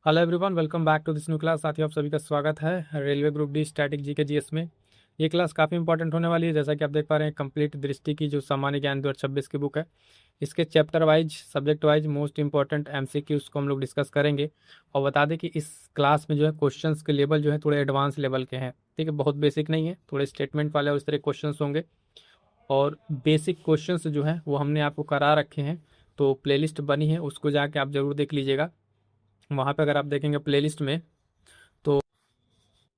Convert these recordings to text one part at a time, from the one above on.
Hello everyone, welcome back to this new class. साथियों, आप सभी का स्वागत है railway group D static G के जीएस में। ये क्लास काफ़ी इंपॉर्टेंट होने वाली है। जैसा कि आप देख पा रहे हैं, कंप्लीट दृष्टि की जो सामान्य ज्ञान 2026 की बुक है, इसके chapter wise, subject wise most important MCQs को हम लोग डिस्कस करेंगे। और बता दें कि इस क्लास में जो है क्वेश्चंस के लेवल जो है थोड़े एडवांस लेवल के हैं। ठीक है, बहुत बेसिक नहीं है, थोड़े स्टेटमेंट वाले और इस तरह क्वेश्चंस होंगे। और बेसिक क्वेश्चंस जो है वो हमने आपको करा रखे हैं, तो प्लेलिस्ट बनी है, उसको जाके आप जरूर देख लीजिएगा। वहाँ पे अगर आप देखेंगे प्लेलिस्ट में, तो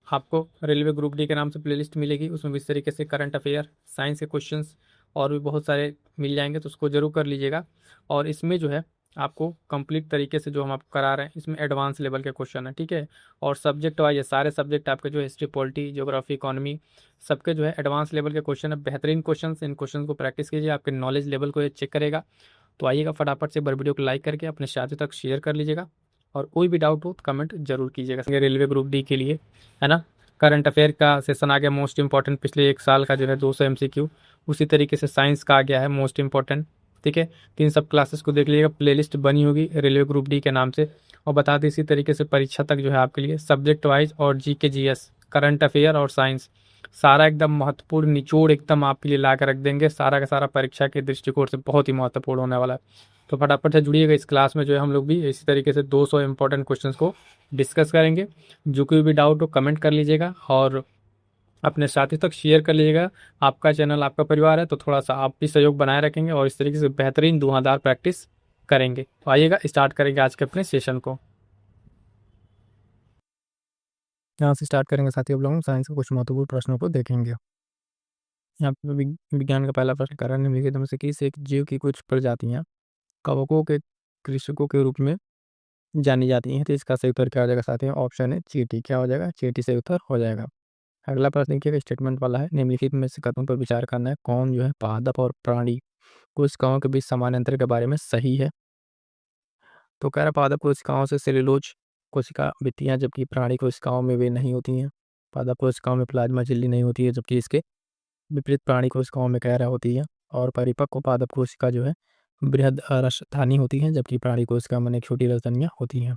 आपको रेलवे ग्रुप डी के नाम से प्लेलिस्ट मिलेगी। उसमें इस तरीके से करंट अफेयर, साइंस के क्वेश्चंस और भी बहुत सारे मिल जाएंगे, तो उसको जरूर कर लीजिएगा। और इसमें जो है आपको कंप्लीट तरीके से जो हम आपको करा रहे हैं, इसमें एडवांस लेवल के क्वेश्चन है। ठीक है, और सब्जेक्ट वाइज सारे सब्जेक्ट आपके जो हिस्ट्री, पॉलिटी, ज्योग्राफी, इकोनॉमी, सबके जो है एडवांस लेवल के क्वेश्चन है। बेहतरीन क्वेश्चन, इन क्वेश्चन को प्रैक्टिस कीजिए, आपके नॉलेज लेवल को ये चेक करेगा। तो आइएगा, फटाफट से वीडियो को लाइक करके अपने साथियों तक शेयर कर लीजिएगा। और कोई भी डाउट हो तो कमेंट जरूर कीजिएगा। रेलवे ग्रुप डी के लिए, है ना, करंट अफेयर का सेशन आ गया मोस्ट इंपॉर्टेंट, पिछले एक साल का जो है 200 एमसीक्यू। उसी तरीके से साइंस का आ गया है मोस्ट इंपॉर्टेंट। ठीक है, तीन सब क्लासेस को देख लीजिएगा, प्लेलिस्ट बनी होगी रेलवे ग्रुप डी के नाम से। और बता दें, इसी तरीके से परीक्षा तक जो है आपके लिए सब्जेक्ट वाइज और जी के जीएस, करंट अफेयर और साइंस, सारा एकदम महत्वपूर्ण निचोड़ एकदम आपके लिए ला कर रख देंगे। सारा का सारा परीक्षा के दृष्टिकोण से बहुत ही महत्वपूर्ण होने वाला है। तो फटाफट से जुड़िएगा इस क्लास में, जो है हम लोग भी इसी तरीके से 200 इंपॉर्टेंट क्वेश्चंस को डिस्कस करेंगे। जो कोई भी डाउट हो कमेंट कर लीजिएगा और अपने साथी तक शेयर कर लीजिएगा। आपका चैनल, आपका परिवार है, तो थोड़ा सा आप भी सहयोग बनाए रखेंगे और इस तरीके से बेहतरीन धुआंधार प्रैक्टिस करेंगे। तो आइएगा, स्टार्ट करेंगे आज के अपने सेशन को। यहाँ से स्टार्ट करेंगे साथियों, लोग साइंस के कुछ महत्वपूर्ण प्रश्नों को देखेंगे। यहाँ पे विज्ञान का पहला प्रश्न कर रहे हैं, निम्नलिखित में से किस एक जीव की कुछ प्रजातियां कवकों के कृषकों के रूप में जानी जाती हैं? तो इसका सही उत्तर क्या हो जाएगा साथियों? ऑप्शन है चींटी। क्या हो जाएगा? चींटी सही उत्तर हो जाएगा। अगला प्रश्न देखिएगा, स्टेटमेंट वाला है, निम्नलिखित में से कथनों पर विचार करना है। कौन जो है पादप और प्राणी कोशिकाओं के बीच समान अंतर के बारे में सही है? तो कह रहा पादप कोशिकाओं से सेल्यूलोज कोशिका बनती हैं, जबकि प्राणी कोशिकाओं में वे नहीं होती हैं। पादप कोशिकाओं में प्लाज्मा झिल्ली नहीं होती है, जबकि इसके विपरीत प्राणी कोशिकाओं में कह रहा होती है। और परिपक्व पादप कोशिका जो है बृहद रसधानी होती है, जबकि प्राणी कोशिका में छोटी रसधनियाँ होती हैं।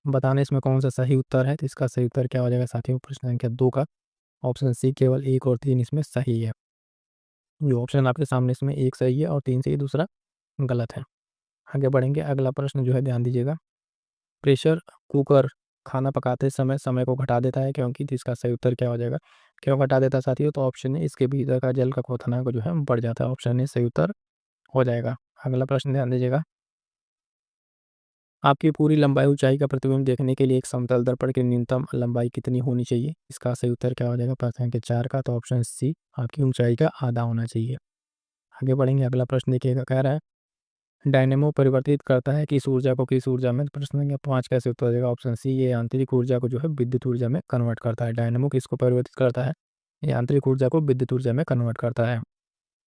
बताने इसमें कौन सा सही उत्तर है? तो इसका सही उत्तर क्या हो जाएगा साथियों? प्रश्न संख्या 2 का ऑप्शन सी, केवल 1 और 3 इसमें सही है। जो ऑप्शन आपके सामने, इसमें 1 सही है और 3 सही, दूसरा गलत है। आगे बढ़ेंगे, अगला प्रश्न जो है ध्यान दीजिएगा, प्रेशर कुकर खाना पकाते समय समय को घटा देता है क्योंकि? तो इसका सही उत्तर क्या हो जाएगा? क्यों घटा देता है साथियों? तो ऑप्शन है, इसके भीतर का जल का क्वथनांक जो है बढ़ जाता है। ऑप्शन ए सही उत्तर हो जाएगा। अगला प्रश्न ध्यान दीजिएगा, आपकी पूरी लंबाई ऊंचाई का प्रतिबिंब देखने के लिए एक समतल दर्पण की न्यूनतम लंबाई कितनी होनी चाहिए? इसका सही उत्तर क्या हो जाएगा? प्रश्न संख्या 4 का, तो ऑप्शन सी, आपकी ऊंचाई का आधा होना चाहिए। आगे बढ़ेंगे, अगला प्रश्न देखिएगा, कह रहा है डायनेमो परिवर्तित करता है किस ऊर्जा को किस ऊर्जा में? तो प्रश्न संख्या 5 कैसे उत्तर देगा? ऑप्शन सी, ये आंतरिक ऊर्जा को जो है विद्युत ऊर्जा में कन्वर्ट करता है। डायनेमो किसको परिवर्तित करता है? ये आंतरिक ऊर्जा को विद्युत ऊर्जा में कन्वर्ट करता है।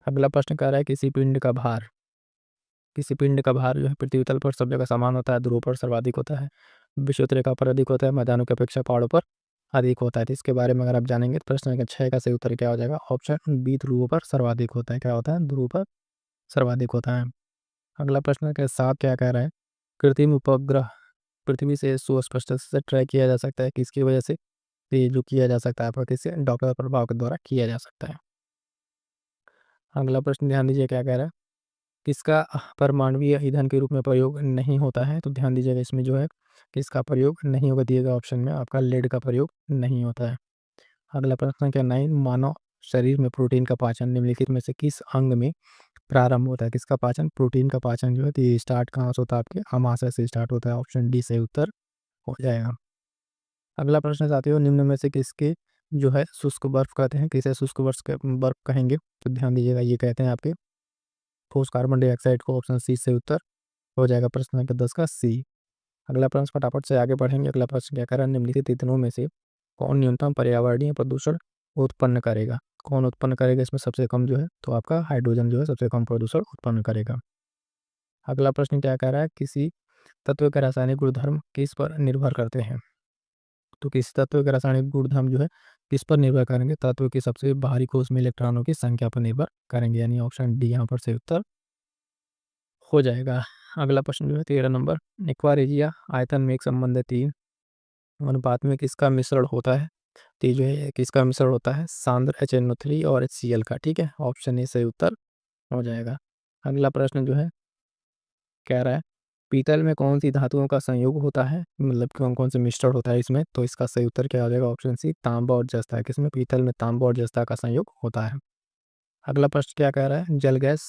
अगला प्रश्न कह रहा है किसी पिंड का भार जो है पृथ्वी तल पर सब जगह समान होता है, ध्रुव पर सर्वाधिक होता है, विषुवत रेखा पर अधिक होता है, मैदानों की अपेक्षा पहाड़ों पर अधिक होता है। तो इसके बारे में अगर आप जानेंगे तो प्रश्न संख्या 6 का सही उत्तर क्या हो जाएगा? ऑप्शन बी, ध्रुव पर सर्वाधिक होता है। क्या होता है? ध्रुव पर सर्वाधिक होता है। अगला प्रश्न के साथ क्या कह रहा है, कृत्रिम उपग्रह पृथ्वी से सुस्पष्टता से ट्रैक किया जा सकता है किसकी वजह से? तो ये जो किया जा सकता है पृथ्वी से डॉप्लर प्रभाव के द्वारा किया जा सकता है। अगला प्रश्न ध्यान दीजिए क्या कह रहा है, किसका परमाणुीय ईंधन के रूप में प्रयोग नहीं होता है? तो ध्यान दीजिएगा, इसमें जो है किसका प्रयोग नहीं होगा, दिए गए ऑप्शन में आपका लेड का प्रयोग नहीं होता है। अगला प्रश्न क्या 9, मानव शरीर में प्रोटीन का पाचन निम्नलिखित में से किस अंग में प्रारंभ होता है? किसका पाचन? प्रोटीन का पाचन जो है तो ये स्टार्ट कहाँ से होता है? आपके अमाशय से स्टार्ट होता है। ऑप्शन डी सही उत्तर हो जाएगा। अगला प्रश्न साथियों, निम्न में से किसके जो है शुष्क बर्फ कहते हैं? किसे शुष्क बर्फ कहेंगे? तो ध्यान दीजिएगा, ये कहते हैं आपके ठोस कार्बन डाइऑक्साइड को। ऑप्शन सी से उत्तर हो जाएगा प्रश्न संख्या 10 का सी। अगला प्रश्न फटाफट से आगे बढ़ेंगे। अगला प्रश्न क्या कर रहा है, निम्नलिखित ईंधनों में से कौन न्यूनतम पर्यावरणीय प्रदूषण उत्पन्न करेगा? कौन उत्पन्न करेगा इसमें सबसे कम जो है? तो आपका हाइड्रोजन जो है सबसे कम प्रदूषण उत्पन्न करेगा। अगला प्रश्न क्या कह रहा है, किसी तत्व के रासायनिक गुणधर्म किस पर निर्भर करते हैं? तो किसी तत्व के रासायनिक गुणधर्म जो है किस पर निर्भर करेंगे? तत्व के सबसे बाहरी कोष में इलेक्ट्रॉनों की संख्या पर निर्भर करेंगे, यानी ऑप्शन डी यहाँ पर सही उत्तर हो जाएगा। अगला प्रश्न जो है 13 नंबर, एक्वारेजिया आयतन में एक संबंध है 3 अनुपात में किसका मिश्रण होता है? तो ये जो है किसका मिश्रण होता है? सांद्र HNO3 और HCl का। ठीक है, ऑप्शन ए सही उत्तर हो जाएगा। अगला प्रश्न जो है कह रहा है पीतल में कौन सी धातुओं का संयोग होता है, मतलब कौन कौन से मिश्रण होता है इसमें? तो इसका सही उत्तर क्या हो जाएगा? ऑप्शन सी तांबा और जस्ता। किसमें? पीतल में तांबा और जस्ता का संयोग होता है। अगला प्रश्न क्या कह रहा है? जल गैस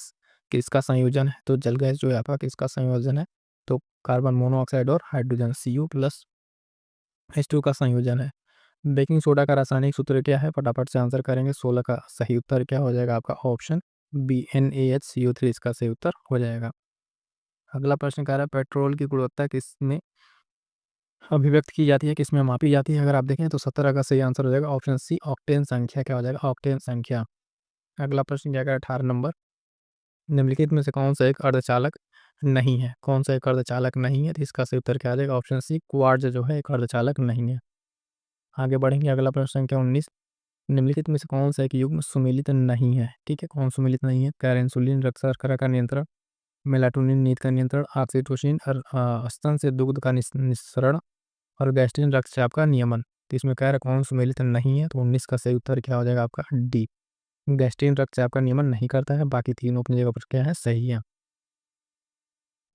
किसका संयोजन है? तो जल गैस जो है आपका किसका संयोजन है? तो कार्बन मोनोऑक्साइड और हाइड्रोजन Cu+H2 का संयोजन है। बेकिंग सोडा का रासायनिक सूत्र क्या है? फटाफट से आंसर करेंगे। 16 का सही उत्तर क्या हो जाएगा आपका? ऑप्शन बी NaHCO3 इसका सही उत्तर हो जाएगा। अगला प्रश्न कह रहा है पेट्रोल की गुणवत्ता किसमें अभिव्यक्त की जाती है, किसमें मापी जाती है? अगर आप देखें तो 17 का सही आंसर हो जाएगा ऑप्शन सी ऑक्टेन संख्या। क्या हो जाएगा? ऑक्टेन संख्या। अगला प्रश्न क्या कह रहा है 18 नंबर निम्नलिखित में से कौन सा एक अर्धचालक नहीं है? कौन सा एक अर्धचालक नहीं है? तो इसका सही उत्तर क्या आ जाएगा? ऑप्शन सी क्वार्ट्ज जो है एक अर्धचालक नहीं है। आगे बढ़ेंगे। अगला प्रश्न संख्या 19 निम्नलिखित में से कौन सा एक युग्म सुमेलित नहीं है? ठीक है, कौन सुमेलित नहीं है? क्या? इंसुलिन रक्त शर्करा का नियंत्रण, मेलाटोनिन नींद का नियंत्रण, ऑक्सीटोसिन और स्तन से दुग्ध का निस्सरण और गैस्ट्रिन रक्तचाप का नियमन। तो इसमें कह रहा है कौन सुमेलित नहीं है? तो 19 का सही उत्तर क्या हो जाएगा आपका? डी गैस्ट्रिन रक्तचाप का नियमन नहीं करता है। बाकी तीनों अपनी जगह पर क्या है? सही है।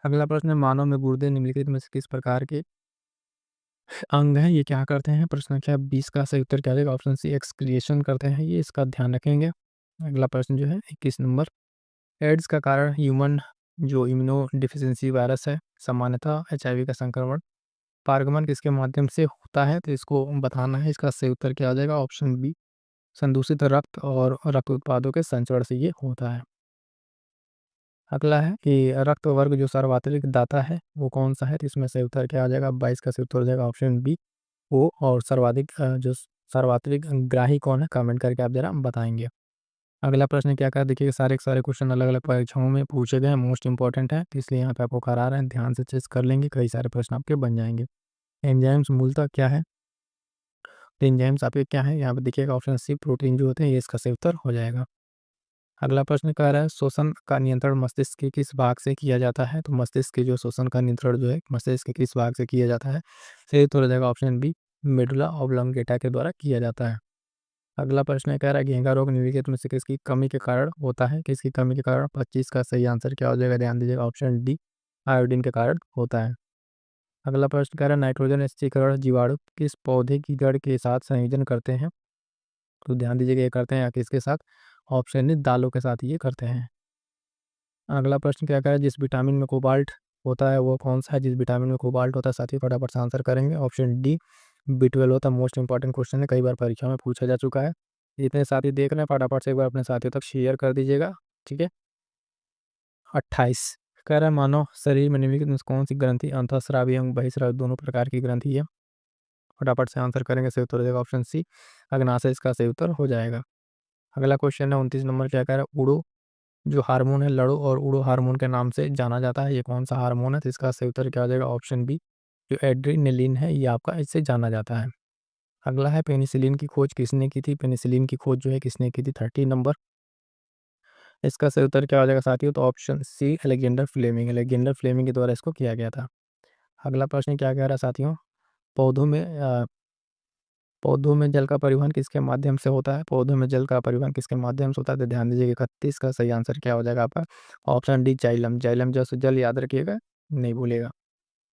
अगला प्रश्न है मानव में गुर्दे निम्नलिखित में से किस प्रकार के अंग हैं? ये क्या करते हैं? प्रश्न संख्या 20 का सही उत्तर क्या हो जाएगा? ऑप्शन सी एक्सक्रिएशन करते हैं ये, इसका ध्यान रखेंगे। अगला प्रश्न जो है 21 नंबर एड्स का कारण ह्यूमन जो इम्यूनो डिफिशियंसी वायरस है, सामान्यतः HIV का संक्रमण पारगमन किसके माध्यम से होता है? तो इसको बताना है। इसका सही उत्तर क्या हो जाएगा? ऑप्शन बी संदूषित रक्त और रक्त उत्पादों के संचरण से ये होता है। अगला है कि रक्त वर्ग जो सर्वाधिक दाता है वो कौन सा है? तो इसमें सही उत्तर क्या आ जाएगा? 22 का सही उत्तर हो जाएगा ऑप्शन बी ओ। और सर्वाधिक जो सर्वाधिक ग्राही कौन है? कमेंट करके आप जरा बताएंगे। अगला प्रश्न क्या कहा? देखिए सारे के सारे क्वेश्चन अलग अलग परीक्षाओं में पूछे गए हैं, मोस्ट इंपॉर्टेंट है, तो इसलिए यहाँ पे आपको करा रहे हैं, ध्यान से चेक कर लेंगे, कई सारे प्रश्न आपके बन जाएंगे। एंजाइम्स मूलतः क्या है? तो एंजाइम्स आपके क्या है? यहाँ पे देखिएगा ऑप्शन सी प्रोटीन जो होते हैं, ये इसका सही उत्तर हो जाएगा। अगला प्रश्न कह रहा है शोषण का नियंत्रण मस्तिष्क के किस भाग से किया जाता है? तो मस्तिष्क के जो शोषण का नियंत्रण जो है मस्तिष्क के किस भाग से किया जाता है? सही उत्तर हो जाएगा ऑप्शन बी मेडुला ऑब्लोंगेटा के द्वारा किया जाता है। अगला प्रश्न कह रहा है घेंगा रोग निम्नलिखित में से किसकी कमी के कारण होता है? किसकी कमी के कारण? 25 का सही आंसर क्या हो जाएगा? ध्यान दीजिएगा ऑप्शन डी आयोडीन के कारण होता है। अगला प्रश्न कह रहा है नाइट्रोजन स्थिरीकरण जीवाणु किस पौधे की जड़ के साथ संयोजन करते हैं? तो ध्यान दीजिएगा ये करते हैं किसके साथ? ऑप्शन डी दालों के साथ ये करते हैं। अगला प्रश्न क्या कह रहा है जिस विटामिन में कोबाल्ट होता है वो कौन सा है? जिस विटामिन में कोबाल्ट होता है साथी फटाफट से आंसर करेंगे। ऑप्शन डी B12 होता है। मोस्ट इंपॉर्टेंट क्वेश्चन है, कई बार परीक्षा में पूछा जा चुका है। जितने साथी देख रहे हैं फटाफट से एक बार अपने साथियों तक शेयर कर दीजिएगा। ठीक है। 28 कह रहा है मानव शरीर में निम्नलिखित में से कौन सी ग्रंथि अंतःस्रावी एवं बहिस्रावी दोनों प्रकार की ग्रंथि है? फटाफट से आंसर करेंगे, सही उत्तर हो जाएगा ऑप्शन सी अग्नाशय इसका सही उत्तर हो जाएगा। अगला क्वेश्चन है 29 नंबर क्या कह रहा है उड़ो जो हार्मोन है लड़ो और उड़ो हार्मोन के नाम से जाना जाता है, ये कौन सा हार्मोन है? तो इसका सही उत्तर क्या हो जाएगा? ऑप्शन बी जो एड्रीनलिन है, ये आपका इससे जाना जाता है। अगला है पेनिसिलिन की खोज किसने की थी? पेनिसिलिन की खोज जो है किसने की थी? 30 नंबर इसका सही उत्तर क्या हो जाएगा साथियों? तो option C Alexander Fleming, Alexander Fleming के द्वारा इसको किया गया था। अगला प्रश्न क्या कह रहा है साथियों पौधों में पौधों में जल का परिवहन किसके माध्यम से होता है? पौधों में जल का परिवहन किसके माध्यम से होता है? तो ध्यान दीजिए 31 का सही आंसर क्या हो जाएगा आपका? ऑप्शन डी जाइलम, जाइलम जल जल याद रखिएगा, नहीं भूलेगा।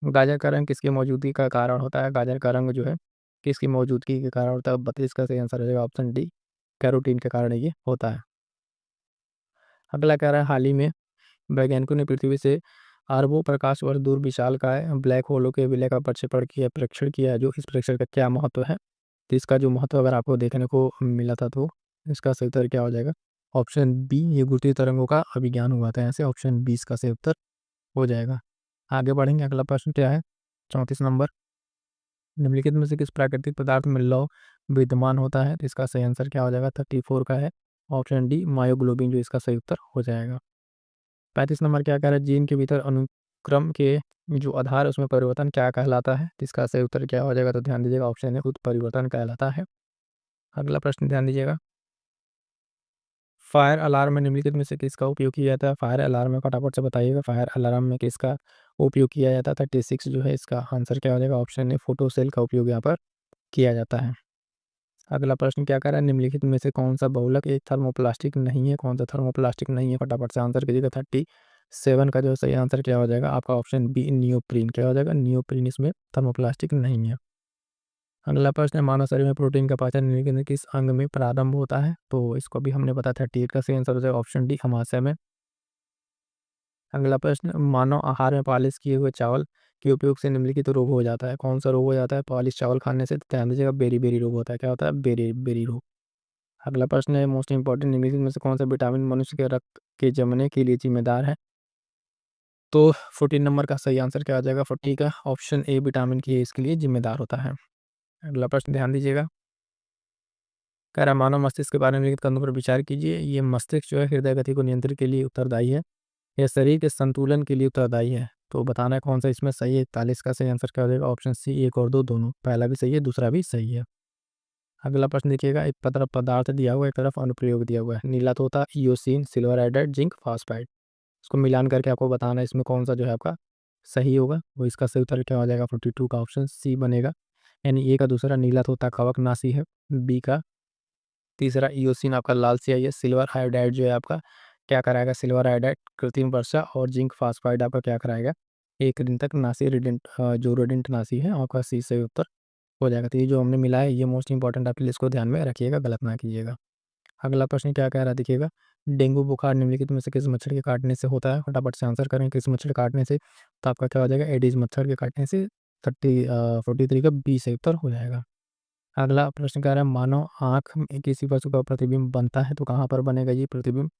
गाजर का रंग किसकी मौजूदगी का कारण होता है? गाजर का रंग जो है किसकी मौजूदगी के कारण होता है? 32 का सही आंसर हो जाएगा ऑप्शन डी कैरोटीन के कारण ये होता है। अगला कह रहा है हाल ही में वैज्ञानिकों ने पृथ्वी से अरबों प्रकाश वर्ष दूर विशालकाय ब्लैक होलों के विलय का प्रक्षेपण किया, परीक्षण किया, जो इस परीक्षण का क्या महत्व है? तो इसका जो महत्व अगर आपको देखने को मिला था तो इसका सही उत्तर क्या हो जाएगा? ऑप्शन बी ये गुरुत्वीय तरंगों का अभिज्ञान हुआ था, ऐसे ऑप्शन 20 का सही उत्तर हो जाएगा। आगे बढ़ेंगे। अगला प्रश्न क्या है 34 नंबर निम्नलिखित में से किस प्राकृतिक पदार्थ में लौह विद्यमान होता है? तो इसका सही आंसर क्या हो जाएगा? 34 का है ऑप्शन डी मायोग्लोबिन, जो इसका सही उत्तर हो जाएगा। 35 नंबर क्या कह रहा है जीन के भीतर अनुक्रम के जो आधार है उसमें परिवर्तन क्या कहलाता है? तो इसका सही उत्तर क्या हो जाएगा? तो ध्यान दीजिएगा ऑप्शन है उत्परिवर्तन कहलाता है। अगला प्रश्न ध्यान दीजिएगा फायर अलार्म में निम्नलिखित में से किसका उपयोग किया जाता है? फायर अलार्म में फटाफट से बताइएगा, फायर अलार्म में किसका उपयोग किया जाता है? 36 जो है इसका आंसर क्या हो जाएगा? ऑप्शन ए फोटो सेल का उपयोग यहाँ पर किया जाता है। अगला प्रश्न क्या कह रहा है? निम्नलिखित में से कौन सा बहुलक एक थर्मोप्लास्टिक नहीं है? कौन सा थर्मोप्लास्टिक नहीं है? फटाफट से आंसर कीजिएगा। 37 का जो सही आंसर क्या हो जाएगा? आपका ऑप्शन बी नियोप्रीन क्या हो जाएगा? नियोप्रीन इसमें थर्मोप्लास्टिक नहीं है। अगला प्रश्न है, मानव शरीर में प्रोटीन का पाचन निम्नलिखित में किस अंग में प्रारंभ होता है? तो इसको भी हमने बताया 38 का सही आंसर हो जाएगा ऑप्शन डी अमाशय में। अगला प्रश्न, मानव आहार में पॉलिश किए हुए चावल के उपयोग से निम्नलिखित रोग हो जाता है? कौन सा रोग हो जाता है पॉलिश चावल खाने से? ध्यान दीजिएगा, बेरी बेरी रोग होता है। क्या होता है? बेरी बेरी रोग। अगला प्रश्न है, मोस्ट इंपॉर्टेंट, निम्नलिखित में से कौन सा विटामिन मनुष्य के रक्त के जमने के लिए जिम्मेदार है? तो 14 नंबर का सही आंसर क्या आ जाएगा? 40 का ऑप्शन ए विटामिन के इसके लिए जिम्मेदार होता है। अगला प्रश्न ध्यान दीजिएगा, कह रहा है, मानव मस्तिष्क के बारे में निम्नलिखित कथनों पर विचार कीजिए। ये मस्तिष्क जो है हृदय गति को नियंत्रित के लिए उत्तरदायी है, यह शरीर के संतुलन के लिए उत्तरदायी है। तो बताना है कौन सा इसमें सही है। 41 का सही आंसर क्या हो जाएगा? ऑप्शन सी, एक और दो दोनों, पहला भी सही है दूसरा भी सही है। अगला प्रश्न देखिएगा, एक तरफ पदार्थ दिया हुआ है, एक तरफ अनुप्रयोग दिया हुआ है। नीला तोता, eosin, silver hydride, zinc phosphide. इसको मिलान करके आपको बताना है इसमें कौन सा जो है आपका सही होगा। वो इसका सही उत्तर क्या हो जाएगा? 42 का ऑप्शन सी बनेगा। यानी ए का दूसरा नीला तोता कवकनाशी है, बी का तीसरा इयोसिन आपका लाल स्याही है, सिल्वर हाइड्राइड जो है आपका क्या कराएगा? सिल्वर हाइड्राइड कृत्रिम वर्षा, और जिंक फॉस्फाइड आपका क्या कराएगा? 1 दिन तक नासी रिडेंट जो रोडेंट नासी है, आपका सी सही उत्तर हो जाएगा। तो ये जो हमने मिला है ये मोस्ट इंपॉर्टेंट आपके लिए, इसको ध्यान में रखिएगा, गलत ना कीजिएगा। अगला प्रश्न क्या कह रहा है देखिएगा, डेंगू बुखार निम्नलिखित में से किस मच्छर के काटने से होता है? फटाफट से आंसर करें, किस मच्छर के काटने से? तो आपका क्या हो जाएगा? एडिस मच्छर के काटने से। 43 का बी सही उत्तर हो जाएगा। अगला प्रश्न कह रहा है, मानव आँख में किसी वस्तु का प्रतिबिंब बनता है तो कहाँ पर बनेगा ये प्रतिबिंब?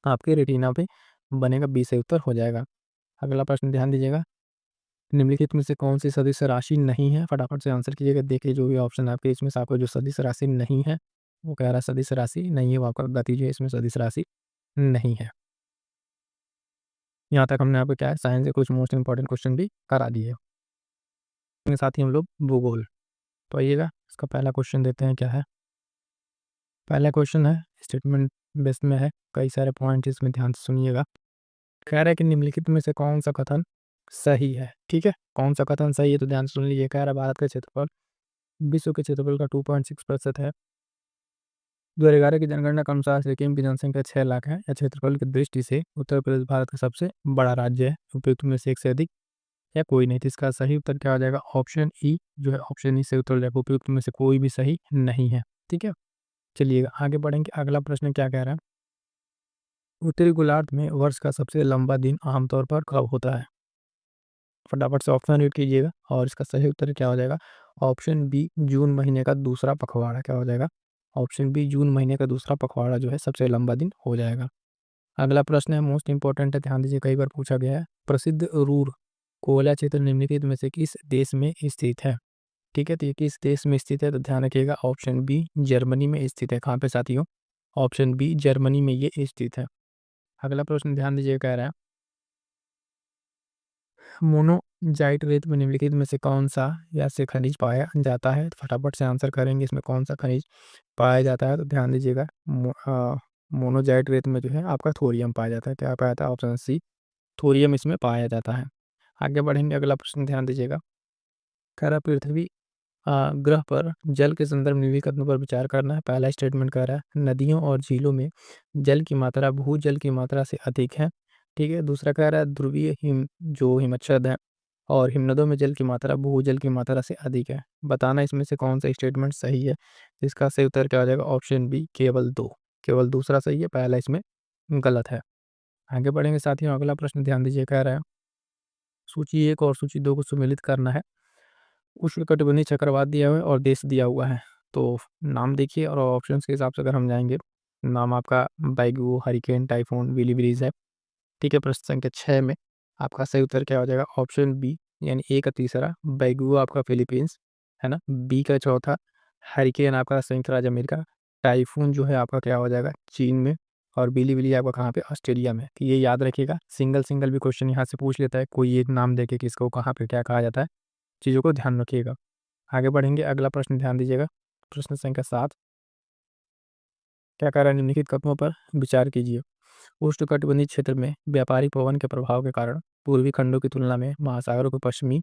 आपके रेटिना पे बनेगा, बी सही उत्तर हो जाएगा। अगला प्रश्न ध्यान दीजिएगा, निम्नलिखित में से कौन सी सदिश राशि नहीं है? फटाफट से आंसर कीजिएगा। देखिए जो भी ऑप्शन है आपके इसमें से आपको जो सदिश राशि नहीं है, वो कह रहा है सदिश राशि नहीं है, वो आपका गति जो है इसमें सदिश राशि नहीं है। यहाँ तक हमने आपको क्या है साइंस के कुछ मोस्ट इंपॉर्टेंट क्वेश्चन भी करा दिए। इसके साथ ही हम लोग भूगोल, तो आइएगा इसका पहला क्वेश्चन देते हैं क्या है। पहला क्वेश्चन है स्टेटमेंट बेस्ड में है, कई सारे पॉइंट इसमें ध्यान से सुनिएगा। कह रहा है कि निम्नलिखित में से कौन सा कथन सही है? ठीक है, कौन सा कथन सही है तो ध्यान से सुन लीजिए। कह रहा है भारत का क्षेत्रफल विश्व के क्षेत्रफल का 2.6% है। 2011 की जनगणना के अनुसार सिक्किम की जनसंख्या 6 लाख है। या क्षेत्रफल की दृष्टि से उत्तर प्रदेश भारत का सबसे बड़ा राज्य है। उपयुक्त में से एक से अधिक या कोई नहीं। तो इसका सही उत्तर क्या हो जाएगा? ऑप्शन ई जो है, ऑप्शन ई सही उत्तर हो जाएगा। उपयुक्त में से कोई भी सही नहीं है। ठीक है, चलिएगा आगे बढ़ेंगे। अगला प्रश्न क्या कह रहा है, उत्तरी गोलार्ध में वर्ष का सबसे लंबा दिन आमतौर पर कब होता है? फटाफट से ऑप्शन रीड कीजिएगा और इसका सही उत्तर क्या हो जाएगा? ऑप्शन बी जून महीने का दूसरा पखवाड़ा क्या हो जाएगा? ऑप्शन बी जून महीने का दूसरा पखवाड़ा जो है सबसे लंबा दिन हो जाएगा। अगला प्रश्न है मोस्ट इंपॉर्टेंट है, ध्यान दीजिए, कई बार पूछा गया है। प्रसिद्ध रूर कोयला क्षेत्र निम्नलिखित में से किस देश में स्थित है? ठीक है, तो ये किस देश में स्थित है तो ध्यान रखिएगा, ऑप्शन बी जर्मनी में स्थित है। कहाँ पे साथियों? ऑप्शन बी जर्मनी में ये स्थित है। अगला प्रश्न ध्यान दीजिए, कह रहा है मोनोजाइट रेत में निम्नलिखित में से कौन सा या से खनिज पाया जाता है? तो फटाफट से आंसर करेंगे इसमें कौन सा खनिज पाया जाता है। तो ध्यान दीजिएगा, मोनोजाइट रेत में जो है आपका थोरियम पाया जाता है। क्या पाया जाता है? ऑप्शन सी थोरियम इसमें पाया जाता है। आगे बढ़ेंगे, अगला प्रश्न ध्यान दीजिएगा, कह रहा है पृथ्वी ग्रह पर जल के संदर्भ में निम्नलिखित कथनों पर विचार करना है। पहला स्टेटमेंट कह रहा है नदियों और झीलों में जल की मात्रा भूजल की मात्रा से अधिक है। ठीक है, दूसरा कह रहा है ध्रुवीय हिम जो हिमच्छद है और हिमनदों में जल की मात्रा भूजल की मात्रा से अधिक है। बताना इसमें से कौन सा स्टेटमेंट सही है। इसका सही उत्तर क्या हो जाएगा? ऑप्शन बी केवल दो, केवल दूसरा सही है, पहला इसमें गलत है। आगे बढ़ेंगे साथियों, अगला प्रश्न ध्यान दीजिए, कह रहा है सूची 1 और सूची 2 को सम्मिलित करना है। उष्णकटिबंधीय चक्रवात दिया हुआ है और देश दिया हुआ है। तो नाम देखिए और ऑप्शंस के हिसाब से अगर हम जाएंगे, नाम आपका बैगू, हरिकेन, टाइफून, विली ब्रीज है। ठीक है, प्रश्न संख्या 6 में आपका सही उत्तर क्या हो जाएगा? ऑप्शन बी यानी ए का तीसरा बैगू आपका फिलीपींस है ना, बी का चौथा हरिकेन आपका संयुक्त राज्य अमेरिका, टाइफून जो है आपका क्या हो जाएगा? चीन में, और बिली बिली आपका कहाँ पे? ऑस्ट्रेलिया में। तो ये याद रखिएगा, सिंगल सिंगल भी क्वेश्चन यहाँ से पूछ लेता है, कोई एक नाम देके किसको कहाँ पे क्या कहा जाता है, चीज़ों को ध्यान रखिएगा। आगे बढ़ेंगे, अगला प्रश्न ध्यान दीजिएगा, प्रश्न संख्या 7। क्या कह रहा है, निम्नलिखित कथनों पर विचार कीजिए। उष्णकटिबंधीय क्षेत्र में व्यापारिक पवन के प्रभाव के कारण पूर्वी खंडों की तुलना में महासागरों के पश्चिमी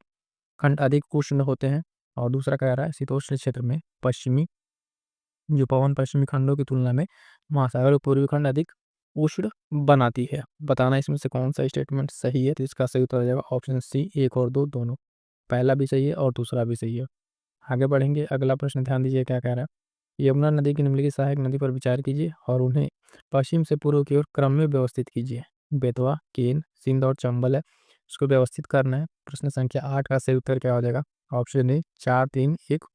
खंड अधिक उष्ण होते हैं। और दूसरा कह रहा है, शीतोष्ण क्षेत्र में पश्चिमी जो पवन पश्चिमी खंडों की तुलना में महासागर पूर्वी खंड अधिक उष्ण बनाती है। बताना इसमें से कौन सा स्टेटमेंट सही है। तो इसका सही उत्तर हो जाएगा ऑप्शन सी, 1 और 2 दोनों। पहला भी सही है और दूसरा भी सही है। आगे बढ़ेंगे, अगला प्रश्न ध्यान दीजिए क्या कह रहा है। यमुना नदी की निम्नलिखित सहायक नदी पर विचार कीजिए और उन्हें पश्चिम से पूर्व की ओर क्रम में व्यवस्थित कीजिए। बेतवा, केन, सिंध और चंबल है, इसको व्यवस्थित करना है। प्रश्न संख्या 8 का सही उत्तर क्या हो जाएगा। Option A 4, 3, 1,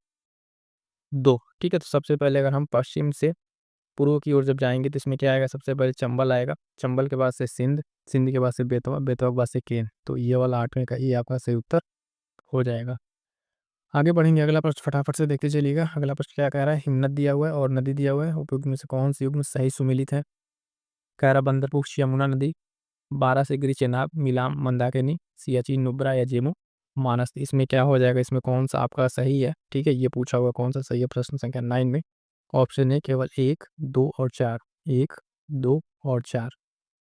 2। ठीक है, तो सबसे पहले अगर हम पश्चिम से पूर्व की ओर जब जाएंगे तो इसमें क्या आएगा, सबसे पहले चंबल आएगा, चंबल के बाद से सिंध, सिंध के बाद से बेतवा, बेतवा के बाद से केन। तो ये वाला 8वें का ये आपका सही उत्तर हो जाएगा। आगे बढ़ेंगे, अगला प्रश्न फटाफट से देखते चलिएगा। अगला प्रश्न क्या कह रहा है, हिमनद दिया हुआ है और नदी दिया हुआ है, उपयुक्त में से कौन सी युग्म सही सुमेलित है। कह रहा बंदरपुर यमुना नदी, 12 से गिरी चेनाब, मिलाम, मंदाकिनी, सियाचिन, नुब्रा या जेमू, मानस। इसमें क्या हो जाएगा, इसमें कौन सा आपका सही है। ठीक है, ये पूछा हुआ कौन सा सही है प्रश्न संख्या 9 में। ऑप्शन है केवल 1, 2 और 4, 1, 2 और 4।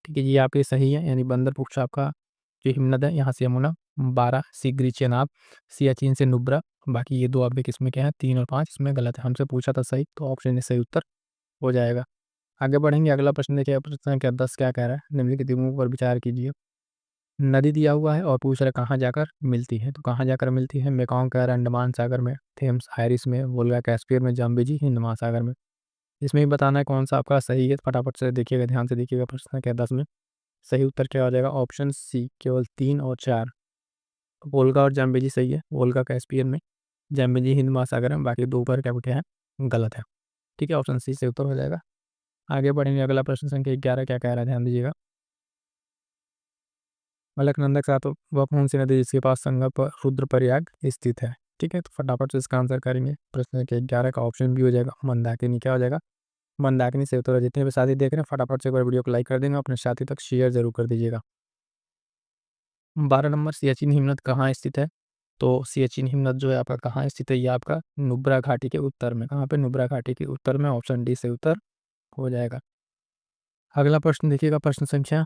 ठीक है, ये आपके सही है, यानी बंदरपुर आपका जो हिमनद है यहाँ से यमुना, 12 सिगरी चेनाब, सियाचिन से नुब्रा। बाकी ये दो आपके किसमें क्या है, 3 और 5 इसमें गलत है। हमसे पूछा था सही, तो ऑप्शन ए सही उत्तर हो जाएगा। आगे बढ़ेंगे, अगला प्रश्न देखिए, प्रश्न संख्या 10 क्या कह रहा है, निम्नलिखित बिंदुओं पर विचार कीजिए। नदी दिया हुआ है और पूछ रहा है कहाँ जाकर मिलती है। तो कहाँ जाकर मिलती है, मेकॉन्ग कह रहा है अंडमान सागर में, थेम्स आयरिश में, वोल्गा कैस्पियर में, जाम्बेजी हिंद महासागर में। इसमें भी बताना है कौन सा आपका सही है। फटाफट से देखिएगा, ध्यान से देखिएगा प्रश्न संख्या 10 में। सही उत्तर क्या हो जाएगा, ऑप्शन सी केवल 3 और 4। वोल्गा और जाम्बेजी सही है, वोल्गा कैस्पियन में, जाम्बेजी हिंद महासागर में। बाकी दो पर क्या क्या है, गलत है। ठीक है, ऑप्शन सी से उत्तर हो जाएगा। आगे बढ़ेंगे, अगला प्रश्न संख्या 11 क्या कह रहा है, ध्यान दीजिएगा। अलकनंदा के साथ वह कौन सी नदी जिसके पास संगम पर रुद्रप्रयाग स्थित है। ठीक है, तो फटाफट से इसका आंसर करेंगे। प्रश्न संख्या 11 का ऑप्शन भी हो जाएगा मंदाकिनी। क्या हो जाएगा, मंदाकिनी से उत्तर। जितने भी साथी देख रहे हैं फटाफट से एक बार वीडियो को लाइक कर देंगे, अपने साथी तक शेयर जरूर कर दीजिएगा। 12 नंबर, सियाचिन हिमनद कहाँ स्थित है। तो सियाचिन हिमनद जो है आपका कहाँ स्थित है, ये आपका नुब्रा घाटी के उत्तर में। कहाँ पे, नुब्रा घाटी के उत्तर में। ऑप्शन डी से उत्तर हो जाएगा। अगला प्रश्न देखिएगा, प्रश्न संख्या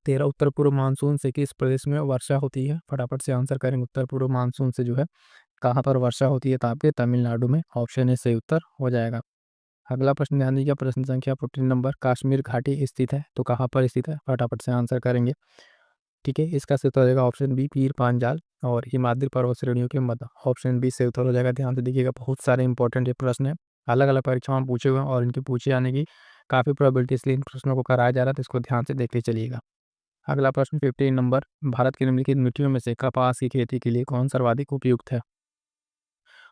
13, उत्तर पूर्व मानसून से किस प्रदेश में वर्षा होती है। फटाफट से आंसर करेंगे, उत्तर पूर्व मानसून से जो है कहाँ पर वर्षा होती है। तो आपके तमिलनाडु में। ऑप्शन ए से उत्तर हो जाएगा। अगला प्रश्न ध्यान दीजिए, प्रश्न संख्या 14 नंबर, कश्मीर घाटी स्थित है। तो कहाँ पर स्थित है, फटाफट से आंसर करेंगे। ठीक है, इसका सही उत्तर हो जाएगा ऑप्शन बी, पीर पांजाल और हिमाद्री पर्वत श्रेणियों के मध्य। ऑप्शन बी से उत्तर हो जाएगा। ध्यान से देखिएगा, बहुत सारे इंपॉर्टेंट ये प्रश्न है, अलग अलग परीक्षाओं में पूछे हुए हैं और इनके पूछे जाने की काफ़ी प्रोबेबिलिटी, इसलिए इन प्रश्नों को कराया जा रहा है, तो इसको ध्यान से देखते चलिएगा। अगला प्रश्न 15 नंबर, भारत की निम्नलिखित मिट्टियों में से कपास की खेती के लिए कौन सर्वाधिक उपयुक्त है।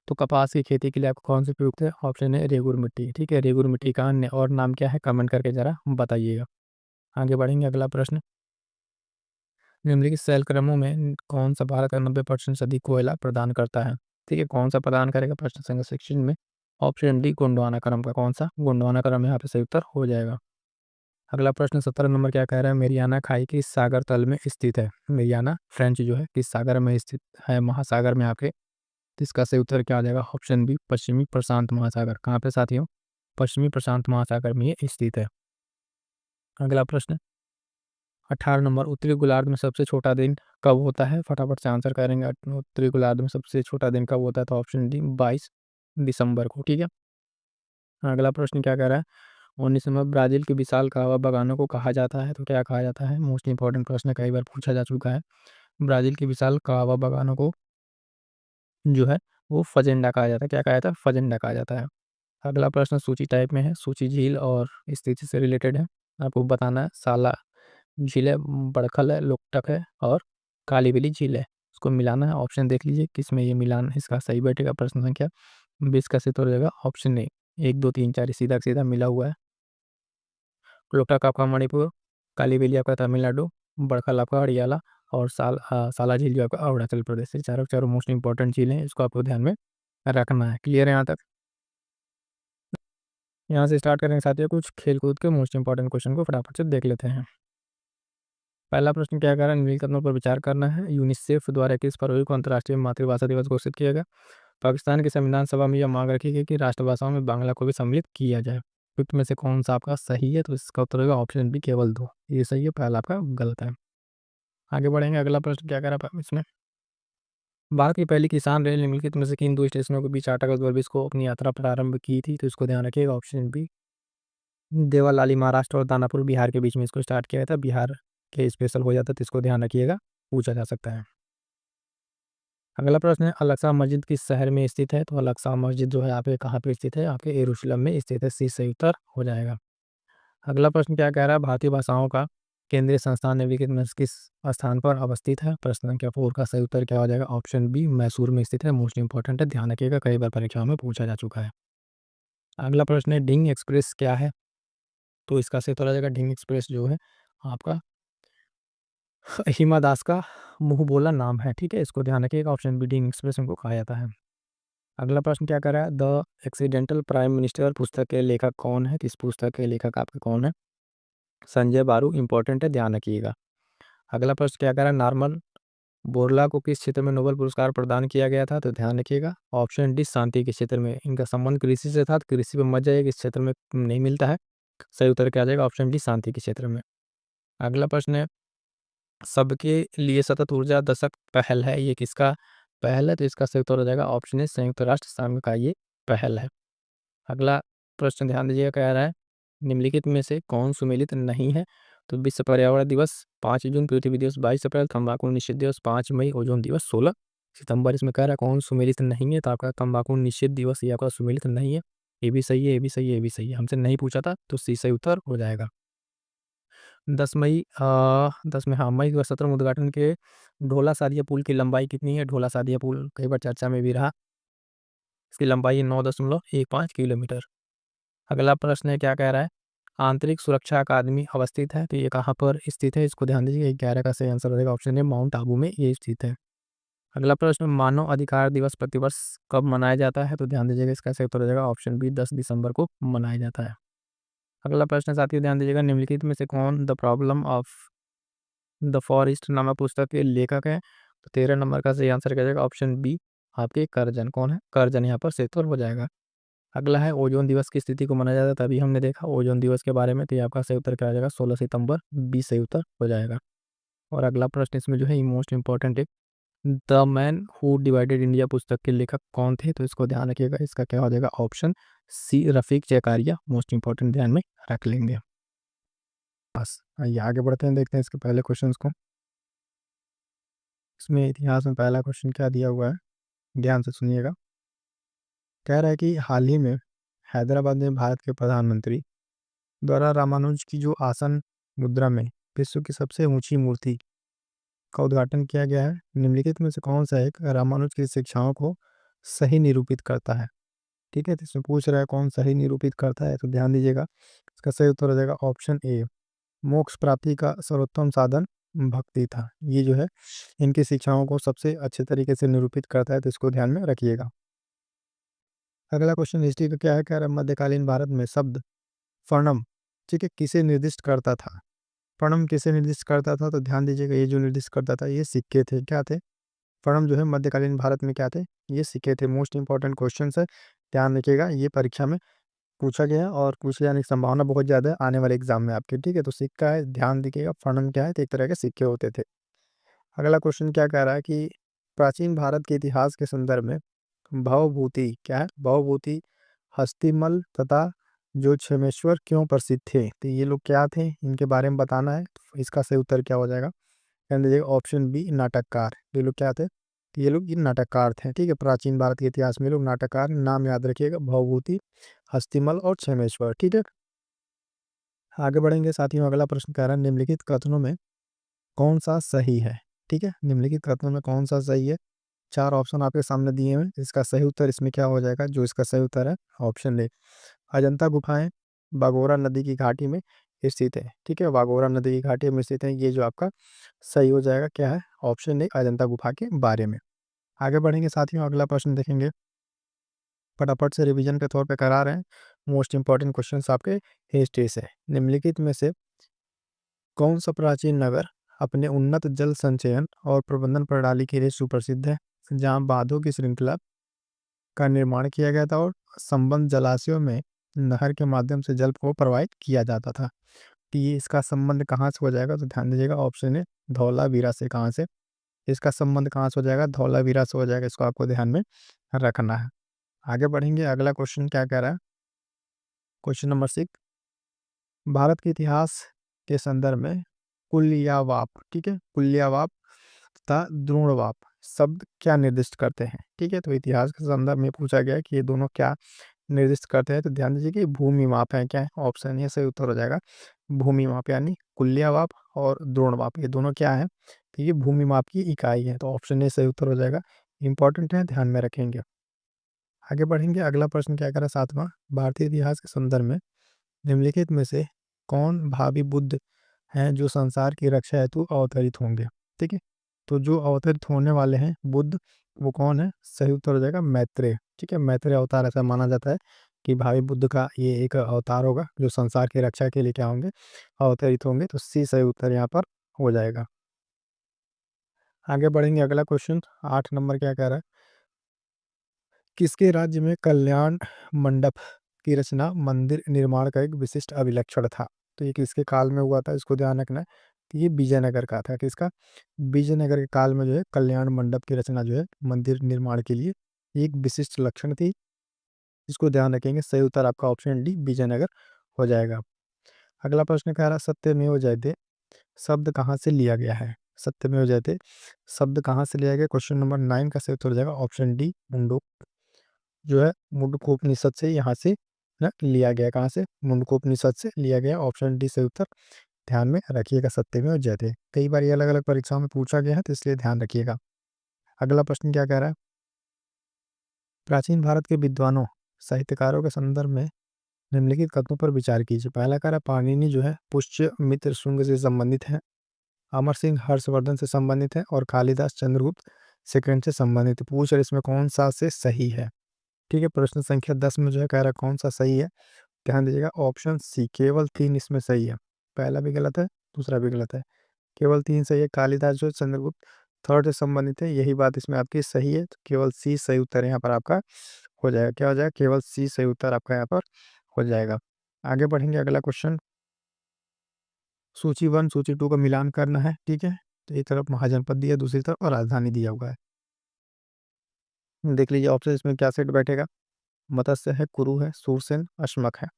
तो कपास की खेती के लिए आपको कौन सी उपयुक्त है। ऑप्शन है रेगुर मिट्टी। ठीक है, रेगुर मिट्टी का अन्य और नाम क्या है, कमेंट करके जरा बताइएगा। आगे बढ़ेंगे, अगला प्रश्न, निम्नलिखित शैलक्रमों में कौन सा भारत का 90% से अधिक कोयला प्रदान करता है। ठीक है, कौन सा प्रदान करेगा प्रश्न संख्या 16 में। ऑप्शन डी गोंडवाना क्रम का, कौन सा, गोंडवाना क्रम यहाँ पे सही उत्तर हो जाएगा। अगला प्रश्न 17 नंबर क्या कह रहा है, मेरियाना खाई किस सागर तल में स्थित है। मेरियाना फ्रेंच जो है किस सागर में स्थित है, महासागर में आपके। तो इसका सही उत्तर क्या आ जाएगा, ऑप्शन बी पश्चिमी प्रशांत महासागर। कहाँ पे साथियों, पश्चिमी प्रशांत महासागर में ये स्थित है। अगला प्रश्न 18 नंबर, उत्तरी गोलार्ध में सबसे छोटा दिन कब होता है। फटाफट से आंसर करेंगे, उत्तरी गोलार्ध में सबसे छोटा दिन कब होता है। तो ऑप्शन डी 22 दिसंबर को। ठीक है, अगला प्रश्न क्या कह रहा है, 19 नंबर, ब्राजील के विशाल कहवा बागानों को कहा जाता है। तो क्या कहा जाता है, मोस्ट इंपॉर्टेंट प्रश्न, कई बार पूछा जा चुका है। ब्राजील के विशाल कहवा बागानों को जो है वो फजेंडा कहा जाता है। क्या कहा जाता है, फजेंडा कहा जाता है। अगला प्रश्न सूची टाइप में है, सूची झील और स्थिति से रिलेटेड है। आपको बताना है, साला झील है, बड़खल है, लोकटक है और काली बिली झील है, उसको मिलाना है। ऑप्शन देख लीजिए किस में ये मिलान इसका सही बैठेगा। प्रश्न संख्या 20 का सही उत्तर हो जाएगा ऑप्शन ए, 1, 2, 3, 4 सीधा सीधा मिला हुआ है। लोकटक आपका मणिपुर, काली बिली आपका तमिलनाडु, बड़खल आपका हरियाणा और साला झील जो आपका अरुणाचल प्रदेश से। चारों चारों मोस्ट इंपॉर्टेंट झील हैं, इसको आपको ध्यान में रखना है। क्लियर है यहाँ तक। यहाँ से स्टार्ट करेंगे साथियों, कुछ खेल कूद के मोस्ट इंपॉर्टेंट क्वेश्चन को फटाफट से देख लेते हैं। पहला प्रश्न क्या कर रहा है, निम्नलिखित कथनों पर विचार करना है। यूनिसेफ द्वारा किस फरवरी को अंतर्राष्ट्रीय मातृभाषा दिवस घोषित किया गया। पाकिस्तान की संविधान सभा में यह मांग रखी गई कि राष्ट्रभाषाओं में बांग्ला को भी सम्मिलित किया जाए। उपयुक्त में से कौन सा आपका सही है? तो इसका उत्तर होगा ऑप्शन बी केवल 2, ये सही है, पहला आपका गलत है। आगे बढ़ेंगे, अगला प्रश्न क्या कह रहा है इसमें, भारत की पहली किसान रेल निम्नलिखित में से किन दो स्टेशनों के बीच 8 अगस्त 2020 को अपनी यात्रा प्रारंभ की थी? तो इसको ध्यान रखिएगा, ऑप्शन बी देवालाली महाराष्ट्र और दानापुर बिहार के बीच में इसको स्टार्ट किया गया था, बिहार के स्पेशल हो जाता है, तो इसको ध्यान रखिएगा, पूछा जा सकता है। अगला प्रश्न है, अल-अक़सा मस्जिद किस शहर में स्थित है? तो अल-अक़सा मस्जिद जो है आपके कहाँ पे स्थित है? आपके यरूशलेम में स्थित है, सी सही उत्तर हो जाएगा। अगला प्रश्न क्या कह रहा है, भारतीय भाषाओं का केंद्रीय संस्थान निम्नलिखित में से किस स्थान पर अवस्थित है? प्रश्न संख्या 4 का सही उत्तर क्या हो जाएगा? ऑप्शन बी मैसूर में स्थित है, मोस्ट इंपॉर्टेंट है, ध्यान रखिएगा, कई बार परीक्षाओं में पूछा जा चुका है। अगला प्रश्न है, ढिंग एक्सप्रेस क्या है? तो इसका सही उत्तर हो जाएगा, ढिंग एक्सप्रेस जो है आपका हिमा दास का मुंह बोला नाम है, ठीक है, इसको ध्यान रखिएगा, ऑप्शन बी ढिंग एक्सप्रेस इनको कहा जाता है। अगला प्रश्न क्या कर रहा है, द एक्सीडेंटल प्राइम मिनिस्टर पुस्तक के लेखक कौन है? तो इस पुस्तक के लेखक आपके कौन है? संजय बारू, इंपॉर्टेंट है, ध्यान रखिएगा। अगला प्रश्न क्या कर रहा है, नॉर्मन बोरला को किस क्षेत्र में नोबेल पुरस्कार प्रदान किया गया था? तो ध्यान रखिएगा, ऑप्शन डी शांति के क्षेत्र में, इनका संबंध कृषि से था, तो कृषि पे मत जाइएगा, इस क्षेत्र में नहीं मिलता है, सही उत्तर क्या आ जाएगा? ऑप्शन डी शांति के क्षेत्र में। अगला प्रश्न है, सबके लिए सतत ऊर्जा दशक पहल है, ये किसका पहल है? तो इसका सही उत्तर हो जाएगा, ऑप्शन ए संयुक्त राष्ट्र संघ का ये पहल है। अगला प्रश्न ध्यान दीजिएगा, कह रहा है निम्नलिखित में से कौन सुमेलित नहीं है? तो विश्व पर्यावरण दिवस 5 जून, पृथ्वी दिवस 22 अप्रैल, तंबाकू निषेध दिवस 5 मई, ओजोन दिवस 16 सितंबर। इसमें कह रहा है कौन सुमेलित नहीं है? तो आपका तंबाकू निषेध दिवस ये आपका सुमेलित नहीं है, ये भी सही है, ये भी सही है, ये भी सही है, हमसे नहीं पूछा था, तो सी सही उत्तर हो जाएगा। 10 मई, हाँ मई 2017 में उद्घाटन के ढोला सादिया पुल की लंबाई कितनी है? ढोला सादिया पुल कई बार चर्चा में भी रहा, इसकी लंबाई 9.15 किलोमीटर। अगला प्रश्न है, क्या कह रहा है, आंतरिक सुरक्षा अकादमी अवस्थित है, तो ये कहाँ पर स्थित है? इसको ध्यान दीजिए, 11 का सही आंसर रहेगा, ऑप्शन है माउंट आबू में ये स्थित है। अगला प्रश्न, मानव अधिकार दिवस प्रतिवर्ष कब मनाया जाता है? तो ध्यान दीजिएगा, इसका सही उत्तर हो जाएगा, ऑप्शन बी 10 दिसंबर को मनाया जाता है। अगला प्रश्न साथियों ध्यान दीजिएगा, निम्नलिखित में से कौन the problem of the forest नामक पुस्तक के लेखक है? तो 13 नंबर का सही आंसर क्या जाएगा? ऑप्शन बी आपके कर्जन, कौन है? कर्जन यहाँ पर सही उत्तर हो जाएगा। अगला है, ओजोन दिवस की स्थिति को मनाया जाता है, तभी हमने देखा ओजोन दिवस के बारे में, तो ये आपका सही उत्तर क्या आ जाएगा? 16 सितंबर, बी सही उत्तर हो जाएगा। और अगला प्रश्न इसमें जो है मोस्ट इंपॉर्टेंट है, the man who divided India पुस्तक के लेखक कौन थे? तो इसको ध्यान रखिएगा, इसका क्या हो जाएगा? Option C Rafiq Zakaria, most important, ध्यान में रख लेंगे। बस आइए आगे बढ़ते हैं, देखते हैं इसके पहले क्वेश्चन को। इसमें इतिहास में पहला क्वेश्चन क्या दिया हुआ है, ध्यान से सुनिएगा। कह रहा है कि हाल ही में हैदराबाद में भारत के प्रधानमंत्री द्वारा रामानुज की जो आसन मुद्रा में विश्व की सबसे ऊंची मूर्ति का उद्घाटन किया गया है, निम्नलिखित में से कौन सा एक रामानुज की शिक्षाओं को सही निरूपित करता है? ठीक है, तो इसमें पूछ रहा है कौन सही निरूपित करता है, तो ध्यान दीजिएगा, इसका सही उत्तर हो जाएगा ऑप्शन ए, मोक्ष प्राप्ति का सर्वोत्तम साधन भक्ति था, ये जो है इनकी शिक्षाओं को सबसे अच्छे तरीके से निरूपित करता है, तो इसको ध्यान में रखिएगा। अगला क्वेश्चन हिस्ट्री का क्या है, कह रहा है मध्यकालीन भारत में शब्द फर्णम, ठीक है, किसे निर्दिष्ट करता था? फर्णम किसे निर्दिष्ट करता था? तो ध्यान दीजिएगा, ये जो निर्दिष्ट करता था ये सिक्के थे, क्या थे? फर्णम जो है मध्यकालीन भारत में क्या थे? ये सिक्के थे, मोस्ट इंपॉर्टेंट क्वेश्चन है, ध्यान रखिएगा, ये परीक्षा में पूछा गया है और पूछे जाने की संभावना बहुत ज़्यादा है आने वाले एग्जाम में आपके, ठीक है, तो सिक्का है, ध्यान दीजिएगा, फर्णम क्या है? तो एक तरह के सिक्के होते थे। अगला क्वेश्चन क्या कह रहा है कि प्राचीन भारत के इतिहास के संदर्भ में भवभूति क्या है? भवभूति, हस्तिमल तथा जो क्षेमेश्वर क्यों प्रसिद्ध थे? तो ये लोग क्या थे, इनके बारे में बताना है, तो इसका सही उत्तर क्या हो जाएगा? ध्यान दीजिएगा, ऑप्शन बी नाटककार, ये लोग क्या थे? तो ये लोग ये नाटककार थे, ठीक है, प्राचीन भारत के इतिहास में लोग नाटककार, नाम याद रखिएगा, भवभूति, हस्तिमल और क्षेमेश्वर, ठीक है। आगे बढ़ेंगे साथियों, अगला प्रश्न कह रहा है निम्नलिखित कथनों में कौन सा सही है? ठीक है, निम्नलिखित कथनों में कौन सा सही है? 4 ऑप्शन आपके सामने दिए हुए हैं, इसका सही उत्तर इसमें क्या हो जाएगा? जो इसका सही उत्तर है ऑप्शन ए, अजंता गुफाएं बागोरा नदी की घाटी में स्थित है, ठीक है, बागोरा नदी की घाटी में स्थित है, ये जो आपका सही हो जाएगा क्या है? ऑप्शन ए, अजंता गुफा के बारे में। आगे बढ़ेंगे साथियों, अगला प्रश्न देखेंगे, फटाफट से रिवीजन के तौर पे करा रहे हैं, मोस्ट इंपॉर्टेंट क्वेश्चन आपके हिस्ट्री से। निम्नलिखित में से कौन सा प्राचीन नगर अपने उन्नत जल संचयन और प्रबंधन प्रणाली के लिए सुप्रसिद्ध है, जहाँ बांधों की श्रृंखला का निर्माण किया गया था और संबंध जलाशयों में नहर के माध्यम से जल को प्रवाहित किया जाता था। तो ये इसका संबंध कहाँ से हो जाएगा, तो ध्यान दीजिएगा ऑप्शन है धौलावीरा से। कहाँ से, इसका संबंध कहाँ से हो जाएगा, धौलावीरा से हो जाएगा। इसको आपको ध्यान में रखना है। आगे बढ़ेंगे, अगला क्वेश्चन क्या कह रहा है, क्वेश्चन नंबर 6, भारत के इतिहास के संदर्भ में कुल्यवाप, ठीक है, कुल्यवाप तथा द्रोणवाप शब्द क्या निर्दिष्ट करते हैं। ठीक है, तो इतिहास के संदर्भ में पूछा गया है कि ये दोनों क्या निर्दिष्ट करते हैं। तो ध्यान दीजिए कि भूमि माप है, क्या है, ऑप्शन ए सही उत्तर हो जाएगा भूमि माप, यानी कुल्यवाप और द्रोणवाप ये दोनों क्या है, तो ये भूमि माप की इकाई है। तो ऑप्शन ए सही उत्तर हो जाएगा, इंपॉर्टेंट है, ध्यान में रखेंगे। आगे बढ़ेंगे, अगला प्रश्न क्या कह रहा है, 7वां, भारतीय इतिहास के संदर्भ में निम्नलिखित में से कौन भावी बुद्ध हैं जो संसार की रक्षा हेतु अवतरित होंगे। ठीक है, तो जो अवतरित होने वाले हैं बुद्ध, वो कौन है, सही उत्तर हो जाएगा मैत्रेय। ठीक है, मैत्रेय अवतार ऐसा माना जाता है कि भावी बुद्ध का ये एक अवतार होगा जो संसार की रक्षा के लिए क्या होंगे, अवतरित होंगे। तो सी सही उत्तर यहाँ पर हो जाएगा। आगे बढ़ेंगे, अगला क्वेश्चन 8 नंबर क्या कह रहा है, किसके राज्य में कल्याण मंडप की रचना मंदिर निर्माण का एक विशिष्ट अभिलक्षण था। तो ये किसके काल में हुआ था, इसको ध्यान रखना है। तो ये विजयनगर का था। किसका, विजयनगर के काल में जो है कल्याण मंडप की रचना जो है मंदिर निर्माण के लिए एक विशिष्ट लक्षण थी। इसको ध्यान रखेंगे, सही उत्तर आपका ऑप्शन डी विजयनगर हो जाएगा। अगला प्रश्न कह रहा है, सत्यमेव जयते शब्द कहाँ से लिया गया है। सत्यमेव जयते शब्द कहाँ से लिया गया, क्वेश्चन नंबर 9 का सही उत्तर हो जाएगा ऑप्शन डी मुंडो, जो है मुंडकोपनिषद से यहाँ से ना लिया गया। कहाँ से, मुंडकोपनिषद से लिया गया, ऑप्शन डी सही उत्तर ध्यान में रखिएगा, सत्यमेव जयते। कई बार ये अलग अलग परीक्षाओं में पूछा गया है, तो इसलिए ध्यान रखिएगा। अगला प्रश्न क्या कह रहा है, प्राचीन भारत के विद्वानों साहित्यकारों के संदर्भ में निम्नलिखित कथनों पर विचार कीजिए। पहला कह रहा है, पाणिनि जो है पुष्य मित्र शुंग से संबंधित है, अमर सिंह हर्षवर्धन से संबंधित है, और कालिदास चंद्रगुप्त सेकंड से संबंधित है। पूछ रहे इसमें कौन सा से सही है। ठीक है, प्रश्न संख्या 10 में जो है कह रहा है कौन सा सही है, ध्यान दीजिएगा ऑप्शन सी, केवल 3 इसमें सही है। पहला भी गलत है, दूसरा भी गलत है, केवल 3 सही है। कालिदास जो चंद्रगुप्त थर्ड से संबंधित है, यही बात इसमें आपकी सही है। तो केवल सी सही उत्तर यहाँ पर आपका हो जाएगा। क्या हो जाएगा, केवल सी सही उत्तर आपका यहाँ पर हो जाएगा। आगे बढ़ेंगे, अगला क्वेश्चन, सूची 1 सूची 2 का मिलान करना है। ठीक है, तो एक तरफ महाजनपद दिया, दूसरी तरफ और राजधानी दिया हुआ है। देख लीजिए ऑप्शन इसमें क्या सेट बैठेगा, मत्स्य है, कुरु है, सूरसेन, अश्मक है।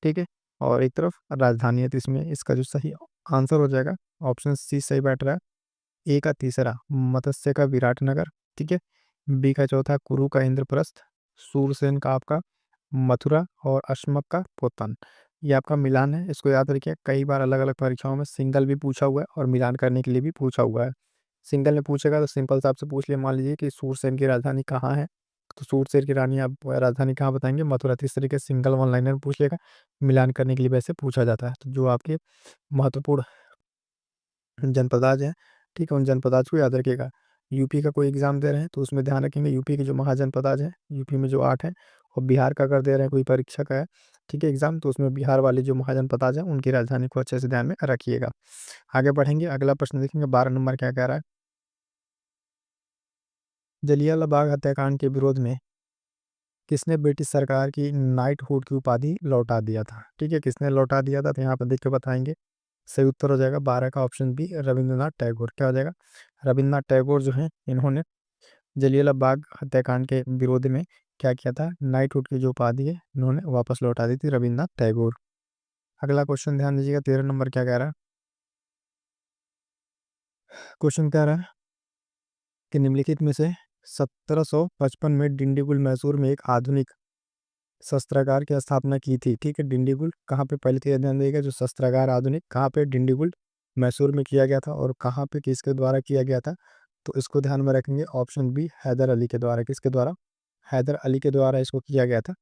ठीक है, और एक तरफ राजधानी है, तो इसमें इसका जो सही आंसर हो जाएगा ऑप्शन सी सही बैठ रहा है। ए का तीसरा मत्स्य का विराटनगर, ठीक है, बी का चौथा कुरु का इंद्रप्रस्थ, सूरसेन का आपका मथुरा, और अश्मक का पोतन। ये आपका मिलान है, इसको याद रखिए। कई बार अलग अलग परीक्षाओं में सिंगल भी पूछा हुआ है और मिलान करने के लिए भी पूछा हुआ है। सिंगल में पूछेगा तो सिंपल सा आपसे पूछ लिया, मान लीजिए कि सूरसेन की राजधानी कहाँ है, तो सूरसेन की रानी आप राजधानी कहाँ बताएंगे, मथुरा। तो इस तरीके से सिंगल वन लाइनर में पूछ लेगा, मिलान करने के लिए वैसे पूछा जाता है। तो जो आपके महत्वपूर्ण जनपदाज हैं, ठीक है, उन जनपदाज को याद रखिएगा। यूपी का कोई एग्जाम दे रहे हैं तो उसमें ध्यान रखेंगे यूपी के जो महाजनपदाज हैं, यूपी में जो 8 हैं, और बिहार का अगर दे रहे हैं कोई परीक्षा का है, ठीक है, एग्जाम, तो उसमें बिहार वाले जो महाजनपदाज हैं उनकी राजधानी को अच्छे से ध्यान में रखिएगा। आगे बढ़ेंगे, अगला प्रश्न देखेंगे, 12 नंबर क्या कह रहा है, जलियांवाला बाग हत्याकांड के विरोध में किसने ब्रिटिश सरकार की नाइटहुड की उपाधि लौटा दिया था। ठीक है, किसने लौटा दिया था, तो यहाँ पर देख के बताएंगे। सही उत्तर हो जाएगा 12 का ऑप्शन बी रविंद्रनाथ टैगोर। क्या हो जाएगा, रविंद्रनाथ टैगोर जो है इन्होंने जलियांवाला बाग हत्याकांड के विरोध में क्या किया था, नाइटहुड की जो उपाधि है इन्होंने वापस लौटा दी थी, रविंद्रनाथ टैगोर। अगला क्वेश्चन ध्यान दीजिएगा, 13 नंबर क्या कह रहा है, क्वेश्चन कह रहा है कि निम्नलिखित में से 1755 में डिंडीगुल मैसूर में एक आधुनिक शस्त्रागार की स्थापना की थी। ठीक है, डिंडीगुल कहाँ पे, पहले तो ये ध्यान देगा जो शस्त्रागार आधुनिक कहाँ पे, डिंडीगुल मैसूर में किया गया था, और कहाँ पे किसके द्वारा किया गया था, तो इसको ध्यान में रखेंगे ऑप्शन बी हैदर अली के द्वारा। किसके द्वारा, हैदर अली के द्वारा इसको किया गया था।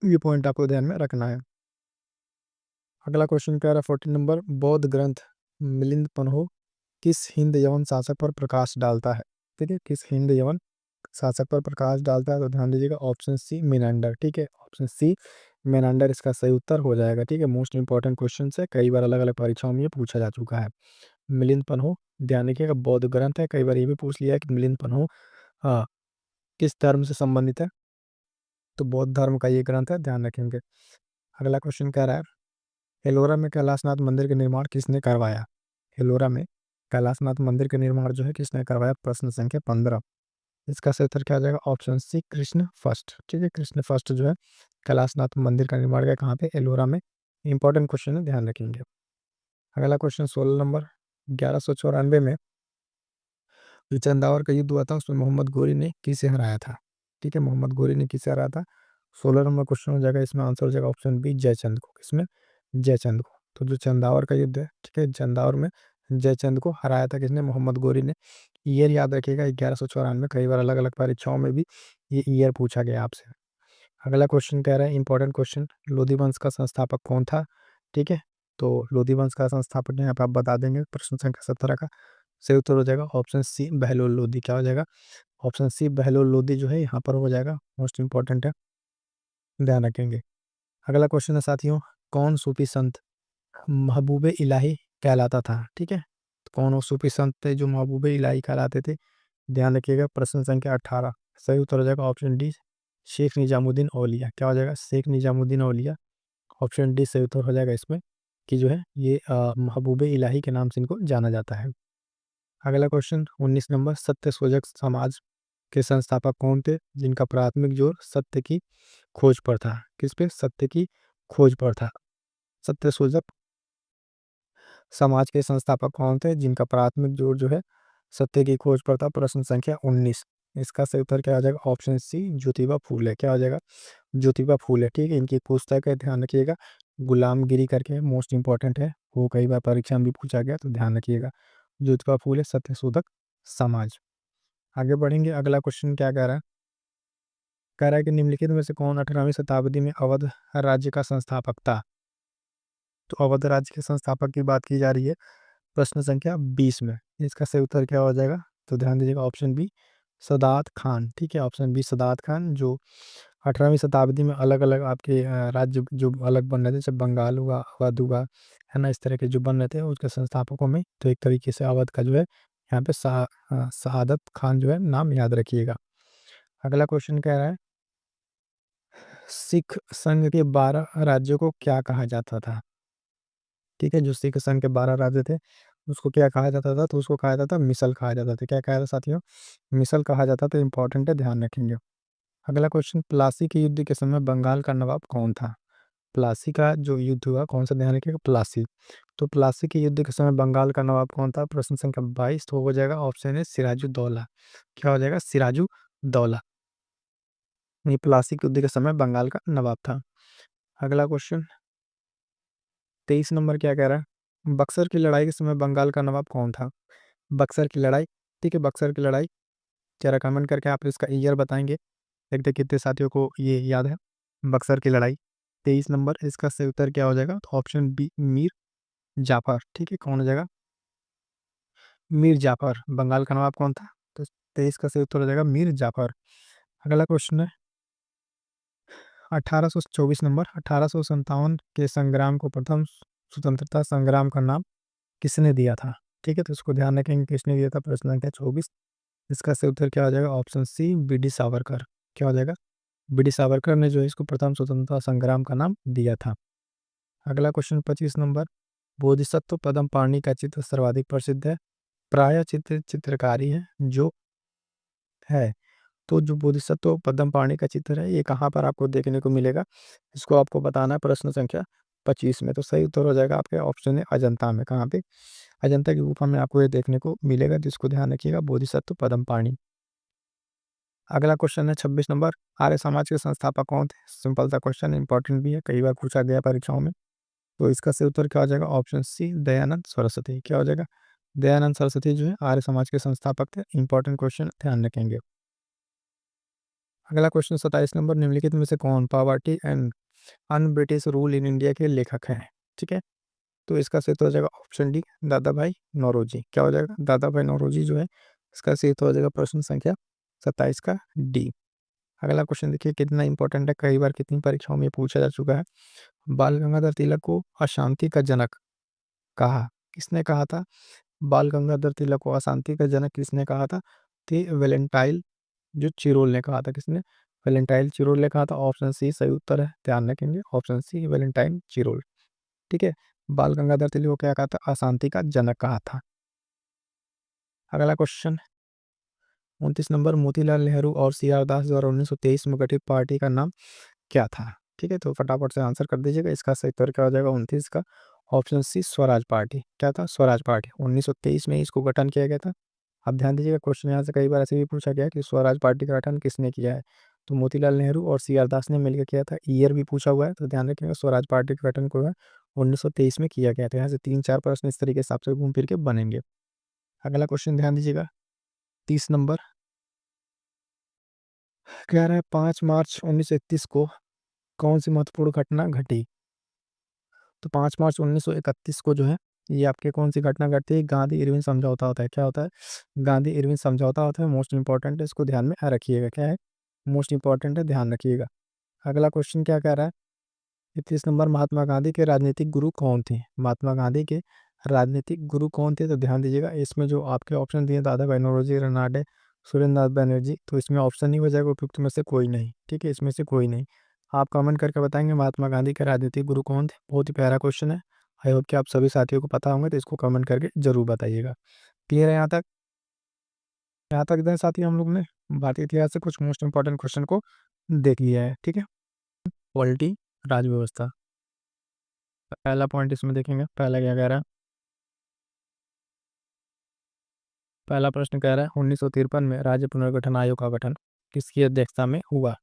ये पॉइंट आपको ध्यान में रखना है। अगला क्वेश्चन कह रहा है 14 नंबर, बौद्ध ग्रंथ मिलिंद पन्हो किस हिंद यवन शासक पर प्रकाश डालता है। ठीक है, किस हिंद यवन शासक पर प्रकाश डालता है, तो ध्यान दीजिएगा ऑप्शन सी मेनांडर। ठीक है, ऑप्शन सी मेनांडर इसका सही उत्तर हो जाएगा। ठीक है, मोस्ट इंपॉर्टेंट क्वेश्चन है, कई बार अलग अलग परीक्षाओं में ये पूछा जा चुका है। मिलिंद पन्हो, ध्यान रखिएगा बौद्ध ग्रंथ है, कई बार ये भी पूछ लिया है कि मिलिंद पन्हो किस धर्म से संबंधित है। तो बौद्ध धर्म का ये ग्रंथ है, ध्यान रखेंगे। अगला क्वेश्चन कह रहा है, एलोरा में कैलाशनाथ मंदिर का निर्माण किसने करवाया? एलोरा में कैलाशनाथ मंदिर का निर्माण जो है किसने करवाया? प्रश्न संख्या 15। इसका सही उत्तर क्या हो जाएगा? Option C, Krishna first. ठीक है, कृष्ण फर्स्ट जो है कैलाशनाथ मंदिर का निर्माण किया, कहाँ पे? एलोरा में। इंपॉर्टेंट क्वेश्चन है, ध्यान रखेंगे। अगला क्वेश्चन 16 नंबर, 1194 में जो चंदावर का युद्ध हुआ था उसमें मोहम्मद गोरी ने किसे हराया था? ठीक है, मोहम्मद गोरी ने किसे हराया था? 16 नंबर क्वेश्चन हो जाएगा, इसमें आंसर हो जाएगा ऑप्शन बी, जयचंद को। किसमें? जयचंद को। तो जो चंदावर का युद्ध है, ठीक है, चंदावर में जयचंद को हराया था किसने? मोहम्मद गोरी ने। ईयर याद रखिएगा, 1194। कई बार अलग अलग परीक्षाओं में भी ये ईयर पूछा गया आपसे। अगला क्वेश्चन कह रहा है, इंपॉर्टेंट क्वेश्चन, लोधी वंश का संस्थापक कौन था? ठीक है, तो लोधी वंश का संस्थापक यहाँ पे आप बता देंगे, प्रश्न संख्या 17 का सही उत्तर हो जाएगा ऑप्शन सी, बहलोल लोधी। क्या हो जाएगा? ऑप्शन सी, बहलोल लोधी जो है यहाँ पर हो जाएगा, मोस्ट इंपॉर्टेंट है, ध्यान रखेंगे। अगला क्वेश्चन है साथियों, कौन सूफी संत महबूबे इलाही कहलाता था? ठीक है, तो कौन वो सूफी संत थे जो महबूबे इलाही कहलाते थे? ध्यान रखिएगा, प्रश्न संख्या 18। सही उत्तर हो जाएगा ऑप्शन डी, शेख निजामुद्दीन औलिया। क्या हो जाएगा? शेख निजामुद्दीन औलिया। ऑप्शन डी सही उत्तर हो जाएगा इसमें, कि जो है ये महबूबे इलाही के नाम से इनको जाना जाता है। अगला क्वेश्चन 19 नंबर, सत्य शोधक समाज के संस्थापक कौन थे जिनका प्राथमिक जोर सत्य की खोज पर था? किस पे? सत्य की खोज पर था। सत्य शोधक समाज के संस्थापक कौन थे जिनका प्राथमिक जोर जो है सत्य की खोज पर था? प्रश्न संख्या 19। इसका सही उत्तर क्या हो जाएगा? ऑप्शन सी, ज्योतिबा फूले। क्या हो जाएगा? ज्योतिबा फूले। ठीक है, इनकी पुस्तक है, ध्यान रखिएगा, गुलामगिरी करके, मोस्ट इंपॉर्टेंट है, वो कई बार परीक्षा में भी पूछा गया, तो ध्यान रखिएगा। ज्योतिबा फूले, सत्य शोधक समाज। आगे बढ़ेंगे, अगला क्वेश्चन क्या कह रहा है? कह रहा है कि निम्नलिखित में से कौन 18वीं शताब्दी में अवध राज्य का संस्थापक था? तो अवध राज्य के संस्थापक की बात की जा रही है प्रश्न संख्या 20 में। इसका सही उत्तर क्या हो जाएगा? तो ध्यान दीजिएगा, ऑप्शन बी, सदात खान। ठीक है, ऑप्शन बी, सदात खान, जो 18वीं शताब्दी में अलग अलग आपके राज्य जो अलग बन रहे थे, जब बंगाल हुआ, अवध हुआ, है ना, इस तरह के जो बन रहे थे उसके संस्थापकों में, तो एक तरीके से अवध का जो है यहाँ पे शहादत खान जो है नाम याद रखिएगा। अगला क्वेश्चन कह रहा है, सिख संघ के 12 राज्यों को क्या कहा जाता था? ठीक है, जो सिख संघ के 12 राज्य थे उसको क्या कहा जाता था? तो उसको कहा जाता था मिसल कहा जाता था। क्या कहा था साथियों? मिसल कहा जाता था। इंपॉर्टेंट है, ध्यान रखेंगे। अगला क्वेश्चन, प्लासी के युद्ध के समय बंगाल का नवाब कौन था? प्लासी का जो युद्ध हुआ, कौन सा? ध्यान रखिएगा, प्लासी। तो प्लासी के युद्ध के समय बंगाल का नवाब कौन था? प्रश्न संख्या 22। तो हो जाएगा ऑप्शन है सिराजुद्दौला। क्या हो जाएगा? सिराजुद्दौला। ये प्लासी के युद्ध के समय बंगाल का नवाब था। अगला क्वेश्चन 23 नंबर क्या कह रहा है? बक्सर की लड़ाई के समय बंगाल का नवाब कौन था? बक्सर की लड़ाई, ठीक है, बक्सर की लड़ाई, जरा कमेंट करके आप इसका ईयर बताएंगे, देखते कितने साथियों को ये याद है। बक्सर की लड़ाई 23 नंबर, इसका सही उत्तर क्या हो जाएगा? तो ऑप्शन बी, मीर जाफर। ठीक है, कौन हो जाएगा? मीर जाफर। बंगाल का नवाब कौन था? तो 23 का सही उत्तर हो जाएगा मीर जाफर। अगला क्वेश्चन है 1824 नंबर, 1857 के संग्राम को प्रथम स्वतंत्रता संग्राम का नाम किसने दिया था? ठीक है, तो इसको ध्यान रखेंगे, किसने दिया था? प्रश्न संख्या 24। इसका सही उत्तर क्या हो जाएगा? Option C, B D Savarkar. क्या हो जाएगा? बी डी सावरकर ने जो है इसको प्रथम स्वतंत्रता संग्राम का नाम दिया था। अगला क्वेश्चन 25 नंबर, बोधिसत्व पदम पाणि का चित्र सर्वाधिक प्रसिद्ध है, प्राय चित्र चित्रकारी है जो है। तो जो बोधिसत्व पद्म पाणि का चित्र है ये कहाँ पर आपको देखने को मिलेगा? इसको आपको बताना है प्रश्न संख्या 25 में। तो सही उत्तर हो जाएगा आपके ऑप्शन है अजंता में। कहाँ पे? अजंता की गुफा में आपको ये देखने को मिलेगा, जिसको ध्यान रखिएगा, बोधिसत्व पद्म पाणि। अगला क्वेश्चन है 26 नंबर, आर्य समाज के संस्थापक कौन थे? सिंपल सा क्वेश्चन, इंपॉर्टेंट भी है, कई बार पूछा गया परीक्षाओं में। तो इसका सही उत्तर क्या हो जाएगा? Option C, Dayanand Saraswati. क्या हो जाएगा? दयानंद सरस्वती जो है आर्य समाज के संस्थापक थे। इंपॉर्टेंट क्वेश्चन, ध्यान रखेंगे। अगला क्वेश्चन 27 नंबर, निम्नलिखित में से कौन poverty and un British rule in India के लेखक हैं? ठीक है, तो इसका सही उत्तर हो जाएगा ऑप्शन डी, दादा भाई नौरोजी। क्या हो जाएगा? दादा भाई नौरोजी जो है इसका सही उत्तर हो जाएगा प्रश्न संख्या 27 का डी। अगला क्वेश्चन देखिए कितना इंपॉर्टेंट है, कई बार कितनी परीक्षाओं में पूछा जा चुका है। बाल गंगाधर तिलक को अशांति का जनक कहा, किसने कहा था? बाल गंगाधर तिलक को अशांति का जनक किसने कहा था? थे वेलेंटाइन जो चिरोल ने कहा था। किसने? वैलेंटाइन चिरोल ने कहा था। ऑप्शन सी सही उत्तर है, ध्यान रखेंगे, ऑप्शन सी वैलेंटाइन चिरोल। ठीक है। बाल गंगाधर तिलक को क्या कहा था? अशांति का जनक कहा था। अगला क्वेश्चन 29 नंबर, मोतीलाल नेहरू और सी आर दास द्वारा 1923 में गठित पार्टी का नाम क्या था? ठीक है, तो फटाफट से आंसर कर दीजिएगा। इसका सही उत्तर क्या हो जाएगा 29 का? Option C Swaraj party. क्या था? स्वराज पार्टी। 1923 में इसको गठन किया गया था। अब ध्यान दीजिएगा, क्वेश्चन यहाँ से कई बार ऐसे भी पूछा गया कि स्वराज पार्टी का गठन किसने किया है? तो मोतीलाल नेहरू और सी आर दास ने मिलकर किया था। ईयर भी पूछा हुआ है, तो ध्यान रखिएगा स्वराज पार्टी का गठन को है 1923 में किया गया था। यहाँ से 3-4 प्रश्न इस तरीके से आपसे घूम फिर के बनेंगे। अगला क्वेश्चन ध्यान दीजिएगा 30 नंबर, कह रहा है 5 मार्च 1931 को कौन सी महत्वपूर्ण घटना घटी? तो 5 मार्च 1931 को जो है ये आपके कौन सी घटना घटती है? गांधी इरविन समझौता होता है। क्या होता है? गांधी इरविन समझौता होता है। मोस्ट इंपॉर्टेंट है, इसको ध्यान में रखिएगा। क्या है? मोस्ट इंपॉर्टेंट है, ध्यान रखिएगा। अगला क्वेश्चन क्या कह रहा है? 31 नंबर, महात्मा गांधी के राजनीतिक गुरु कौन थे? महात्मा गांधी के राजनीतिक गुरु कौन थे? तो ध्यान दीजिएगा, इसमें जो आपके ऑप्शन दिए दादा भाई नौरोजी, रनाडे, सुरेंद्र नाथ बनर्जी, तो इसमें ऑप्शन नहीं हो जाएगा उपयुक्त में से कोई नहीं। ठीक है, इसमें से कोई नहीं। आप कमेंट करके बताएंगे महात्मा गांधी के राजनीतिक गुरु कौन थे। बहुत ही प्यारा क्वेश्चन है। आई होप कि आप सभी साथियों को पता होंगे, तो इसको कमेंट करके जरूर बताइएगा। क्लियर है यहाँ तक? यहाँ तक दें साथियों, हम लोग ने भारतीय इतिहास से कुछ मोस्ट इंपॉर्टेंट क्वेश्चन को देख लिया है। ठीक है, पॉलिटी, राज व्यवस्था। पहला पॉइंट इसमें देखेंगे, पहला क्या कह रहा है? पहला प्रश्न कह रहा है 1953 में राज्य पुनर्गठन आयोग का गठन किसकी अध्यक्षता में हुआ?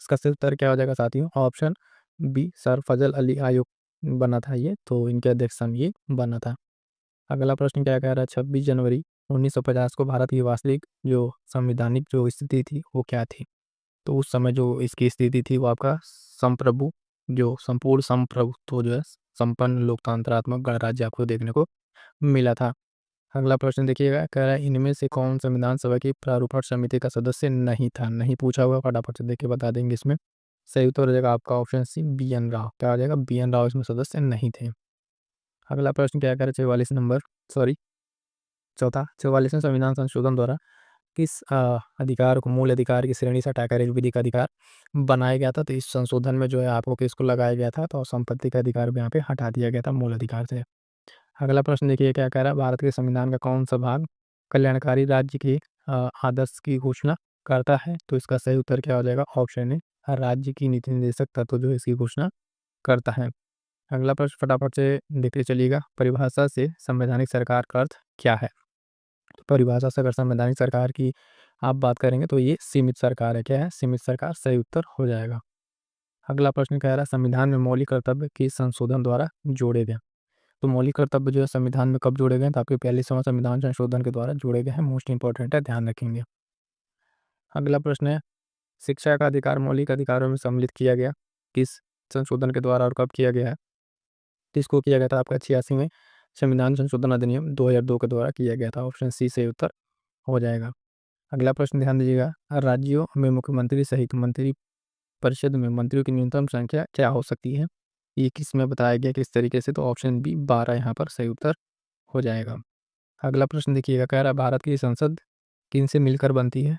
इसका सही उत्तर क्या हो जाएगा साथियों? ऑप्शन बी सर फजल अली आयोग बना था ये, तो इनके अध्यक्षता में ये बना था। अगला प्रश्न क्या कह रहा है 26 जनवरी 1950 को भारत की वास्तविक जो संवैधानिक जो स्थिति थी वो क्या थी? तो उस समय जो इसकी स्थिति थी वो आपका संप्रभु, जो संपूर्ण संप्रभु तो जो है संपन्न लोकतंत्रात्मक गणराज्य आपको देखने को मिला था। अगला प्रश्न देखिएगा, कह रहा है इनमें से कौन संविधान सभा की प्रारूपण समिति का सदस्य नहीं था? नहीं पूछा हुआ, फटाफट से देख के बता देंगे। इसमें सही उत्तर हो जाएगा आपका option C B N Rao. क्या हो जाएगा? बी एन राव इसमें सदस्य नहीं थे। अगला प्रश्न क्या कह रहा है 44 नंबर, सॉरी चौथा, 44वें संविधान संशोधन द्वारा किस अधिकार को मूल अधिकार की श्रेणी से हटाकर एक विधिक अधिकार बनाया गया था? तो इस संशोधन में जो है आपको किसको लगाया गया था? तो संपत्ति का अधिकार भी यहाँ पे हटा दिया गया था मूल अधिकार से। अगला प्रश्न देखिए क्या कह रहा है, भारत के संविधान का कौन सा भाग कल्याणकारी राज्य के आदर्श की घोषणा करता है? तो इसका सही उत्तर क्या हो जाएगा? ऑप्शन ए राज्य की नीति निर्देशक तत्व जो है इसकी घोषणा करता है। अगला प्रश्न फटाफट से देखते चलिएगा, परिभाषा से संवैधानिक सरकार का अर्थ क्या है? परिभाषा से अगर संवैधानिक सरकार की आप बात करेंगे तो ये सीमित सरकार है। क्या है? सीमित सरकार सही उत्तर हो जाएगा। अगला प्रश्न कह रहा है संविधान में मौलिक कर्तव्य किस संशोधन द्वारा जोड़े गए? तो मौलिक कर्तव्य जो है संविधान में कब जोड़े गए? तो आपके 42वां संविधान संशोधन के द्वारा जोड़े गए हैं। मोस्ट इंपॉर्टेंट है, ध्यान रखेंगे। अगला प्रश्न है शिक्षा का अधिकार मौलिक अधिकारों में सम्मिलित किया गया किस संशोधन के द्वारा और कब किया गया है? किसको किया गया था? आपका 86वें संविधान संशोधन अधिनियम 2002 के द्वारा किया गया था। ऑप्शन सी से उत्तर हो जाएगा। अगला प्रश्न ध्यान दीजिएगा, राज्यों में मुख्यमंत्री सहित मंत्री परिषद में मंत्रियों की न्यूनतम संख्या क्या हो सकती है? ये किस में बताया गया किस तरीके से? तो ऑप्शन बी 12 यहाँ पर सही उत्तर हो जाएगा। अगला प्रश्न देखिएगा, कह रहा है भारत की संसद किन से मिलकर बनती है?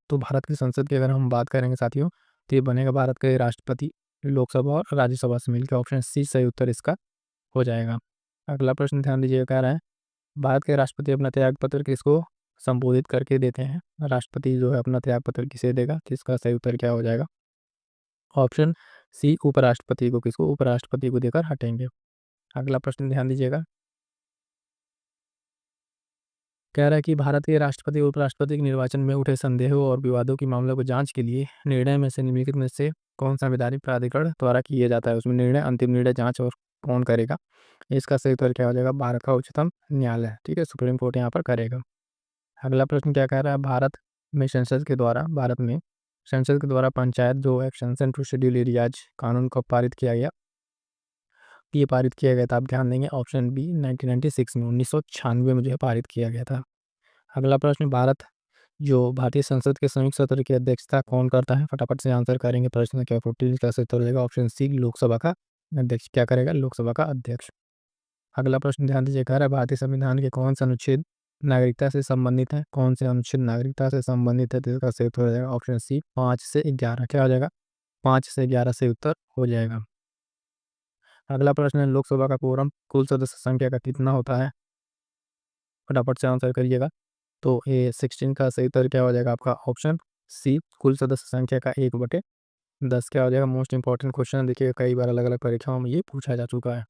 तो भारत की संसद की अगर हम बात करेंगे साथियों, तो ये बनेगा भारत के राष्ट्रपति, लोकसभा और राज्यसभा से मिलकर। ऑप्शन सी सही उत्तर इसका हो जाएगा। अगला प्रश्न ध्यान दीजिएगा, कह रहा है भारत के राष्ट्रपति अपना त्यागपत्र किसको संबोधित करके देते हैं? राष्ट्रपति जो है अपना त्यागपत्र किसे देगा? तो इसका सही उत्तर क्या हो जाएगा? ऑप्शन सी उपराष्ट्रपति को। किसको? उपराष्ट्रपति को देकर हटेंगे। अगला प्रश्न ध्यान दीजिएगा, कह रहा है कि भारत के राष्ट्रपति और उपराष्ट्रपति के निर्वाचन में उठे संदेहों और विवादों की मामलों को जांच के लिए निर्णय में से निम्नलिखित में से कौन संवैधानिक प्राधिकरण द्वारा किया जाता है? उसमें निर्णय, अंतिम निर्णय, जांच और कौन करेगा? इसका सही उत्तर क्या हो जाएगा? भारत का उच्चतम न्यायालय। ठीक है, सुप्रीम कोर्ट यहाँ पर करेगा। अगला प्रश्न क्या कह रहा है, भारत में संसद के द्वारा पंचायत जो एक्सटेंशन टू शेड्यूल एरियाज कानून को पारित किया गया? ये पारित किया गया था, आप ध्यान देंगे, ऑप्शन बी 1996 में 1996 में जो है पारित किया गया था। अगला प्रश्न, भारतीय संसद के संयुक्त सत्र की अध्यक्षता कौन करता है? फटाफट से आंसर करेंगे प्रश्न क्या 14 का सही उत्तर रहेगा ऑप्शन सी लोकसभा का अध्यक्ष। क्या करेगा? लोकसभा का अध्यक्ष। अगला प्रश्न ध्यान दीजिए, कह रहा है भारतीय संविधान के कौन सा अनुच्छेद नागरिकता से संबंधित है? कौन से अनुच्छेद नागरिकता से संबंधित है? तो इसका सही उत्तर हो जाएगा ऑप्शन सी 5 से 11। क्या हो जाएगा? 5 से 11 से उत्तर हो जाएगा। अगला प्रश्न है, लोकसभा का कोरम कुल सदस्य संख्या का कितना होता है? फटाफट से आंसर करिएगा। तो ये 16 का सही उत्तर क्या हो जाएगा आपका? ऑप्शन सी कुल सदस्य संख्या का 1/10 क्या हो जाएगा? मोस्ट इंपॉर्टेंट क्वेश्चन देखिए, कई बार अलग अलग परीक्षाओं में ये पूछा जा चुका है।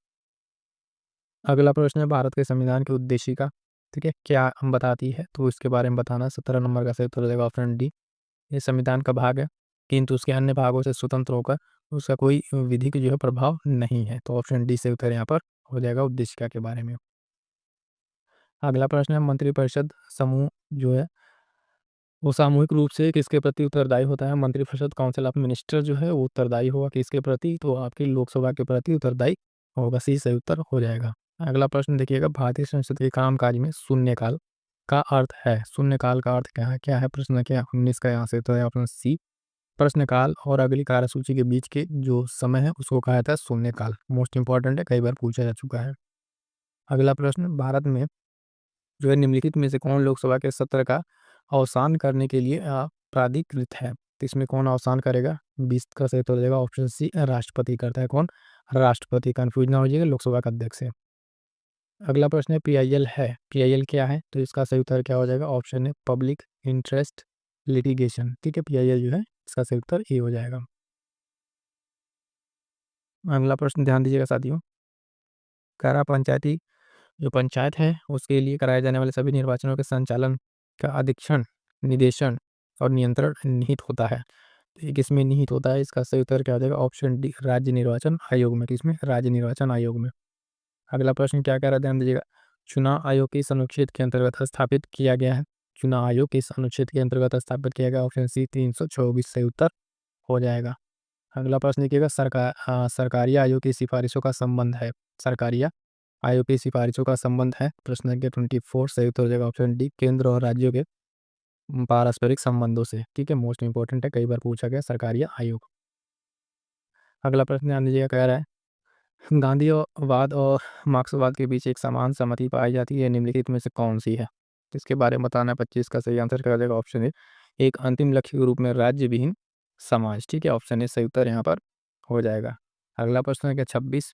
अगला प्रश्न है, भारत के संविधान की उद्देशिका, ठीक है, क्या बताती है? तो इसके बारे में बताना। 17 नंबर का सही उत्तर हो जाएगा ऑप्शन डी। ये संविधान का भाग है, किंतु उसके अन्य भागों से स्वतंत्र होकर उसका कोई विधिक जो है प्रभाव नहीं है। तो ऑप्शन डी से उत्तर यहाँ पर हो जाएगा उद्देशिका के बारे में। अगला प्रश्न है, मंत्रिपरिषद समूह जो है वो सामूहिक रूप से किसके प्रति उत्तरदायी होता है? मंत्रिपरिषद काउंसिल ऑफ मिनिस्टर जो है वो उत्तरदायी होगा किसके प्रति? तो आपकी लोकसभा के प्रति उत्तरदायी होगा। सी सही उत्तर हो जाएगा। अगला प्रश्न देखिएगा, भारतीय संसद के कामकाज में शून्यकाल का अर्थ है? शून्यकाल का अर्थ क्या है? क्या है प्रश्न? क्या 19 का यहाँ से तो है ऑप्शन सी। प्रश्नकाल और अगली कार्यसूची के बीच के जो समय है उसको कहा जाता है शून्यकाल। मोस्ट इंपॉर्टेंट है, कई बार पूछा जा चुका है। अगला प्रश्न, भारत में जो है निम्नलिखित में से कौन लोकसभा के सत्र का अवसान करने के लिए प्राधिकृत है? तो इसमें कौन अवसान करेगा? 20 का सही उत्तर हो जाएगा ऑप्शन सी, राष्ट्रपति करता है। कौन? राष्ट्रपति। कंफ्यूज ना हो जाएगा, लोकसभा का अध्यक्ष है। अगला प्रश्न है, पीआईएल है? पीआईएल क्या है? तो इसका सही उत्तर क्या हो जाएगा? ऑप्शन है पब्लिक इंटरेस्ट लिटिगेशन। ठीक है, पीआईएल जो है इसका सही उत्तर ए हो जाएगा। अगला प्रश्न ध्यान दीजिएगा साथियों, कारा पंचायती जो पंचायत है उसके लिए कराए जाने वाले सभी निर्वाचनों के संचालन का अधीक्षण, निदेशन और नियंत्रण निहित होता है। तो ये किसमें निहित होता है? इसका सही उत्तर क्या हो जाएगा? ऑप्शन डी, राज्य निर्वाचन आयोग में। किसमें? राज्य निर्वाचन आयोग में। अगला प्रश्न क्या कह रहा है? ध्यान दीजिएगा, चुनाव आयोग के इस अनुच्छेद के अंतर्गत स्थापित किया गया है? चुनाव आयोग के इस अनुच्छेद के अंतर्गत स्थापित किया गया, ऑप्शन सी 324 सही उत्तर हो जाएगा। अगला प्रश्न देखिएगा, सरकारी आयोग की सिफारिशों का संबंध है? सरकारी आयोग की सिफारिशों का संबंध है? प्रश्न संख्या 24 सही उत्तर हो जाएगा ऑप्शन डी, केंद्र और राज्यों के पारस्परिक संबंधों से। ठीक है, मोस्ट इंपॉर्टेंट है, कई बार पूछा गया सरकारी आयोग। अगला प्रश्न ध्यान दीजिएगा, कह रहा है गांधीवाद और मार्क्सवाद के बीच एक समान सहमति पाई जाती है, निम्नलिखित में से कौन सी है? इसके बारे में बताना है। 25 का सही आंसर क्या हो जाएगा? ऑप्शन ए, एक अंतिम लक्ष्य के रूप में राज्य विहीन समाज। ठीक है, ऑप्शन ए सही उत्तर यहाँ पर हो जाएगा। अगला प्रश्न है क्या 26,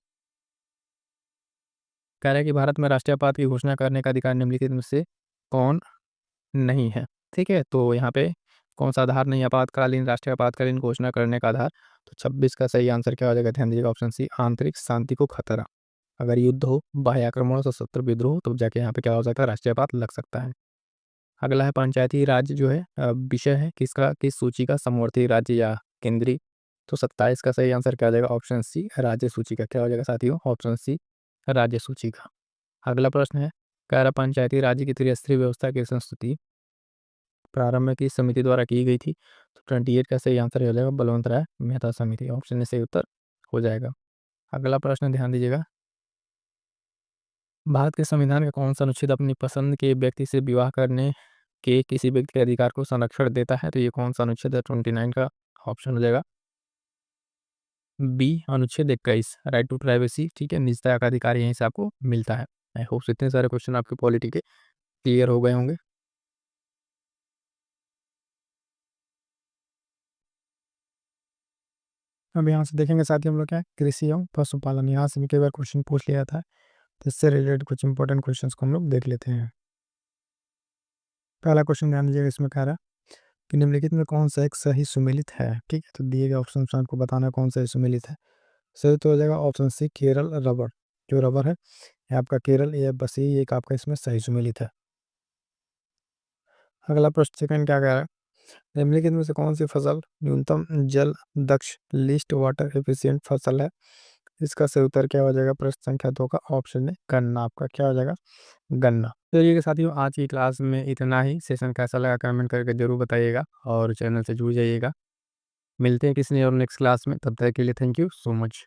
कह रहा है कि भारत में राष्ट्रीयपात की घोषणा करने का अधिकार निम्नलिखित में से कौन नहीं है? ठीक है, तो यहाँ पे कौन सा आधार नहीं है आपातकालीन राष्ट्रीय आपातकालीन घोषणा करने का आधार? तो 26 का सही आंसर क्या हो जाएगा? ध्यान दीजिएगा ऑप्शन सी, आंतरिक शांति को खतरा। अगर युद्ध हो, बाह्य आक्रमण हो, सशस्त्र विद्रोह हो, तब जाके यहाँ पे क्या हो सकता है? राष्ट्रीय आपात लग सकता है। अगला है पंचायती राज जो है विषय है किसका? किस सूची का? समवर्ती राज्य या केंद्रीय? तो 27 का सही आंसर क्या हो जाएगा? ऑप्शन सी, राज्य सूची का। क्या हो जाएगा साथियों? ऑप्शन सी, राज्य सूची का। अगला प्रश्न है, कह रहा पंचायती राज्य की त्रिस्तरीय व्यवस्था की संस्तुति प्रारंभ में किस समिति द्वारा की गई थी? तो 28 का सही आंसर हो जाएगा बलवंत राय मेहता समिति। ऑप्शन ए सही उत्तर हो जाएगा। अगला प्रश्न ध्यान दीजिएगा, भारत के संविधान का कौन सा अनुच्छेद अपनी पसंद के व्यक्ति से विवाह करने के किसी व्यक्ति के अधिकार को संरक्षण देता है? तो ये कौन सा अनुच्छेद है? 29 का ऑप्शन हो जाएगा बी, अनुच्छेद 21, राइट टू प्राइवेसी। ठीक है, निजता का अधिकार यहीं से आपको मिलता है। आई होप इतने सारे क्वेश्चन आपके पॉलिटी के क्लियर हो गए होंगे। अब यहाँ से देखेंगे साथ ही हम लोग क्या है, कृषि एवं पशुपालन। यहाँ से भी कई बार क्वेश्चन पूछ लिया था, तो इससे रिलेटेड कुछ इंपॉर्टेंट क्वेश्चन को हम लोग देख लेते हैं। पहला क्वेश्चन ध्यान दीजिएगा, इसमें कह रहा है कि निम्नलिखित में कौन सा एक सही सुमेलित है? ठीक है, तो दिए गए ऑप्शन से आपको बताना है कौन सा सुमेलित है। सही तो हो जाएगा ऑप्शन सी, केरल रबर। जो रबर है ये आपका केरल, ये बस ये एक आपका इसमें सही सुमेलित है। अगला प्रश्न सेकंड क्या कह रहा है, निम्नलिखित में से कौन सी फसल न्यूनतम जल दक्ष लीस्ट वाटर एफिशिएंट फसल है? इसका सही उत्तर क्या हो जाएगा? प्रश्न संख्या 2 का ऑप्शन है गन्ना। आपका क्या हो जाएगा? गन्ना। तो ये साथियों आज की क्लास में इतना ही। सेशन कैसा लगा कमेंट करके जरूर बताइएगा और चैनल से जुड़ जाइएगा। मिलते हैं किसी और नेक्स्ट क्लास में, तब तक के लिए थैंक यू सो मच।